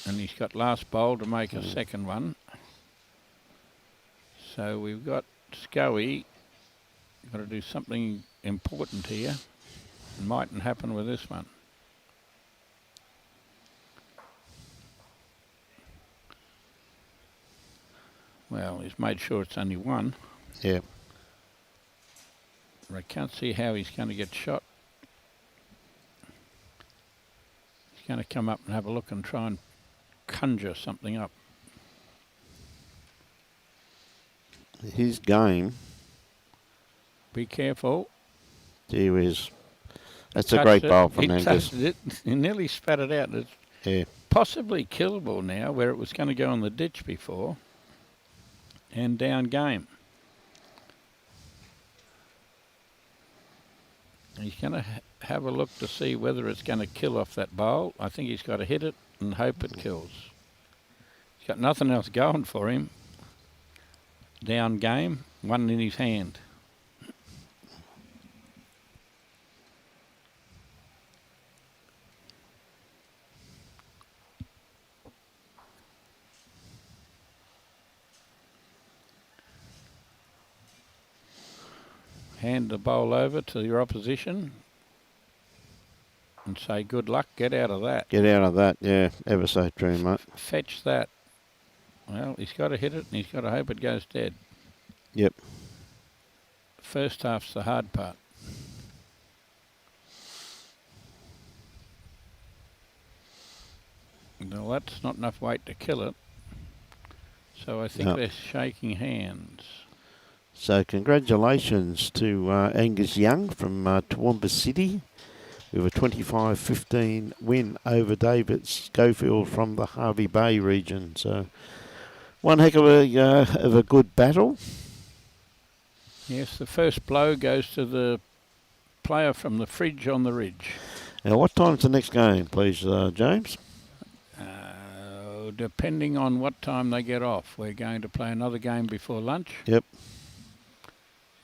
And he's got last bowl to make a second one. So we've got Scoey. Got to do something important here. It mightn't happen with this one. Well, he's made sure it's only one. Yeah. I can't see how he's going to get shot. He's going to come up and have a look and try and conjure something up. His game. Be careful. Gee whiz. That's a Touched great it, bowl from he Angus. touched it, he nearly spat it out. It's Yeah. possibly killable now, where it was going to go in the ditch before. And down game. He's going to have a look to see whether it's going to kill off that bowl. I think he's got to hit it and hope it kills. He's got nothing else going for him. Down game, one in his hand. Hand the bowl over to your opposition and say, good luck, get out of that. Get out of that, yeah. Ever so true, mate. Fetch that. Well, he's got to hit it and he's got to hope it goes dead. Yep. First half's the hard part. Well, that's not enough weight to kill it. So I think they're shaking hands. So congratulations to Angus Young from TOOWOOMBA City with a 25-15 win over David Schofield from the HERVEY Bay region. So one heck of a good battle. Yes, the first blow goes to the player from the fridge on the ridge. Now, what time's the next game, please, James? Depending on what time they get off. We're going to play another game before lunch. Yep.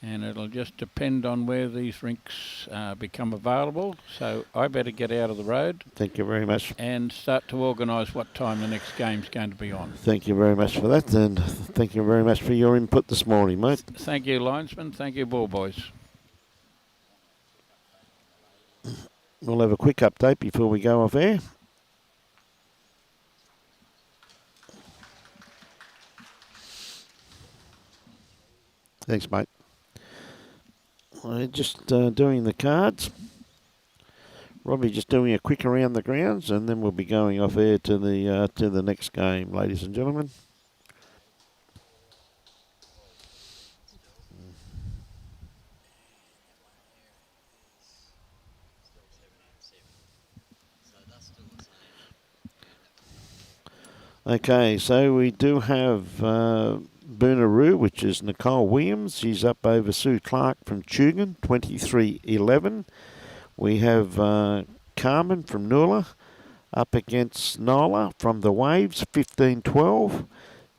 And it'll just depend on where these rinks become available. So I better get out of the road. Thank you very much. And start to organise what time the next game's going to be on. Thank you very much for that, and thank you very much for your input this morning, mate. Thank you, linesman. Thank you, ball boys. We'll have a quick update before we go off air. Thanks, mate. We're just doing the cards. Robbie just doing a quick around the grounds, and then we'll be going off air to the next game, ladies and gentlemen. Okay, so we do have Boonaroo, which is Nicole Williams. She's up over Sue Clark from Tugan, 23-11. We have Carmen from Noola up against Nola from the Waves, 15-12.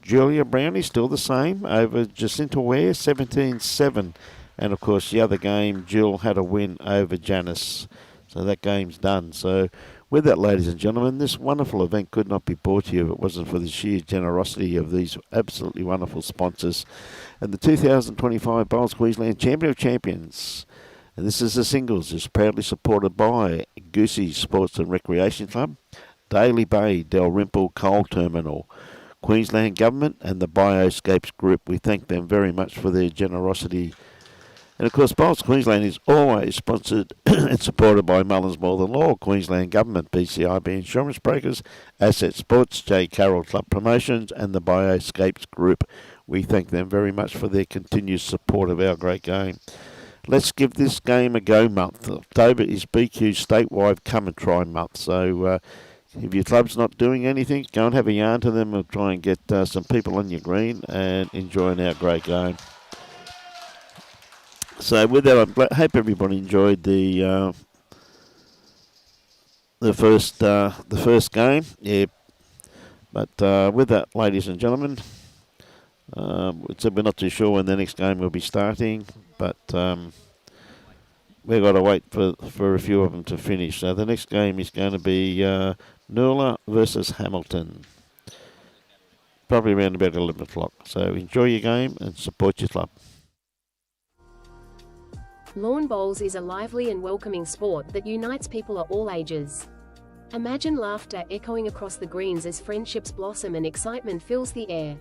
Julia Brownie, still the same, over Jacinta Ware, 17-7. And, of course, the other game, Jill had a win over Janice. So that game's done. So with that, ladies and gentlemen, this wonderful event could not be brought to you if it wasn't for the sheer generosity of these absolutely wonderful sponsors. And the 2025 Bowls Queensland Champion of Champions, and this is the singles, is proudly supported by Goosey Sports and Recreation Club, Daly Bay, Dalrymple Coal Terminal, Queensland Government and the Bioscapes Group. We thank them very much for their generosity. And of course, Bowls Queensland is always sponsored and supported by Mullins More Than Law, Queensland Government, BCIB Insurance Brokers, Asset Sports, J. Carroll Club Promotions and the Bioscapes Group. We thank them very much for their continued support of our great game. Let's give this game a go month. October is BQ's statewide come and try month. So if your club's not doing anything, go and have a yarn to them and try and get some people on your green and enjoying our great game. So with that, I hope everybody enjoyed the first game. Yeah, but with that, ladies and gentlemen, so we're not too sure when the next game will be starting, but we've got to wait for a few of them to finish. So the next game is going to be Noola versus Hamilton, probably around about 11 o'clock. So enjoy your game and support your club. Lawn bowls is a lively and welcoming sport that unites people of all ages. Imagine laughter echoing across the greens as friendships blossom and excitement fills the air.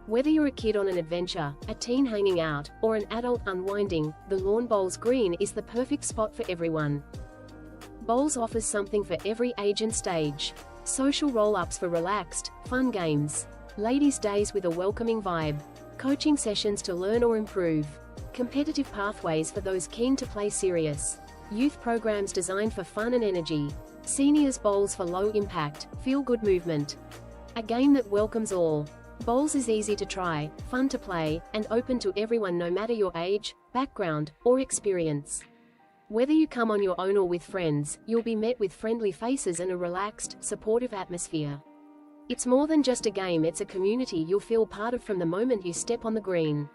Whether you're a kid on an adventure, a teen hanging out, or an adult unwinding, the Lawn Bowls Green is the perfect spot for everyone. Bowls offers something for every age and stage. Social roll-ups for relaxed, fun games. Ladies' days with a welcoming vibe. Coaching sessions to learn or improve. Competitive pathways for those keen to play serious. Youth programs designed for fun and energy. Seniors bowls for low impact, feel-good movement. A game that welcomes all. Bowls is easy to try, fun to play, and open to everyone no matter your age, background, or experience. Whether you come on your own or with friends, you'll be met with friendly faces and a relaxed, supportive atmosphere. It's more than just a game, it's a community you'll feel part of from the moment you step on the green.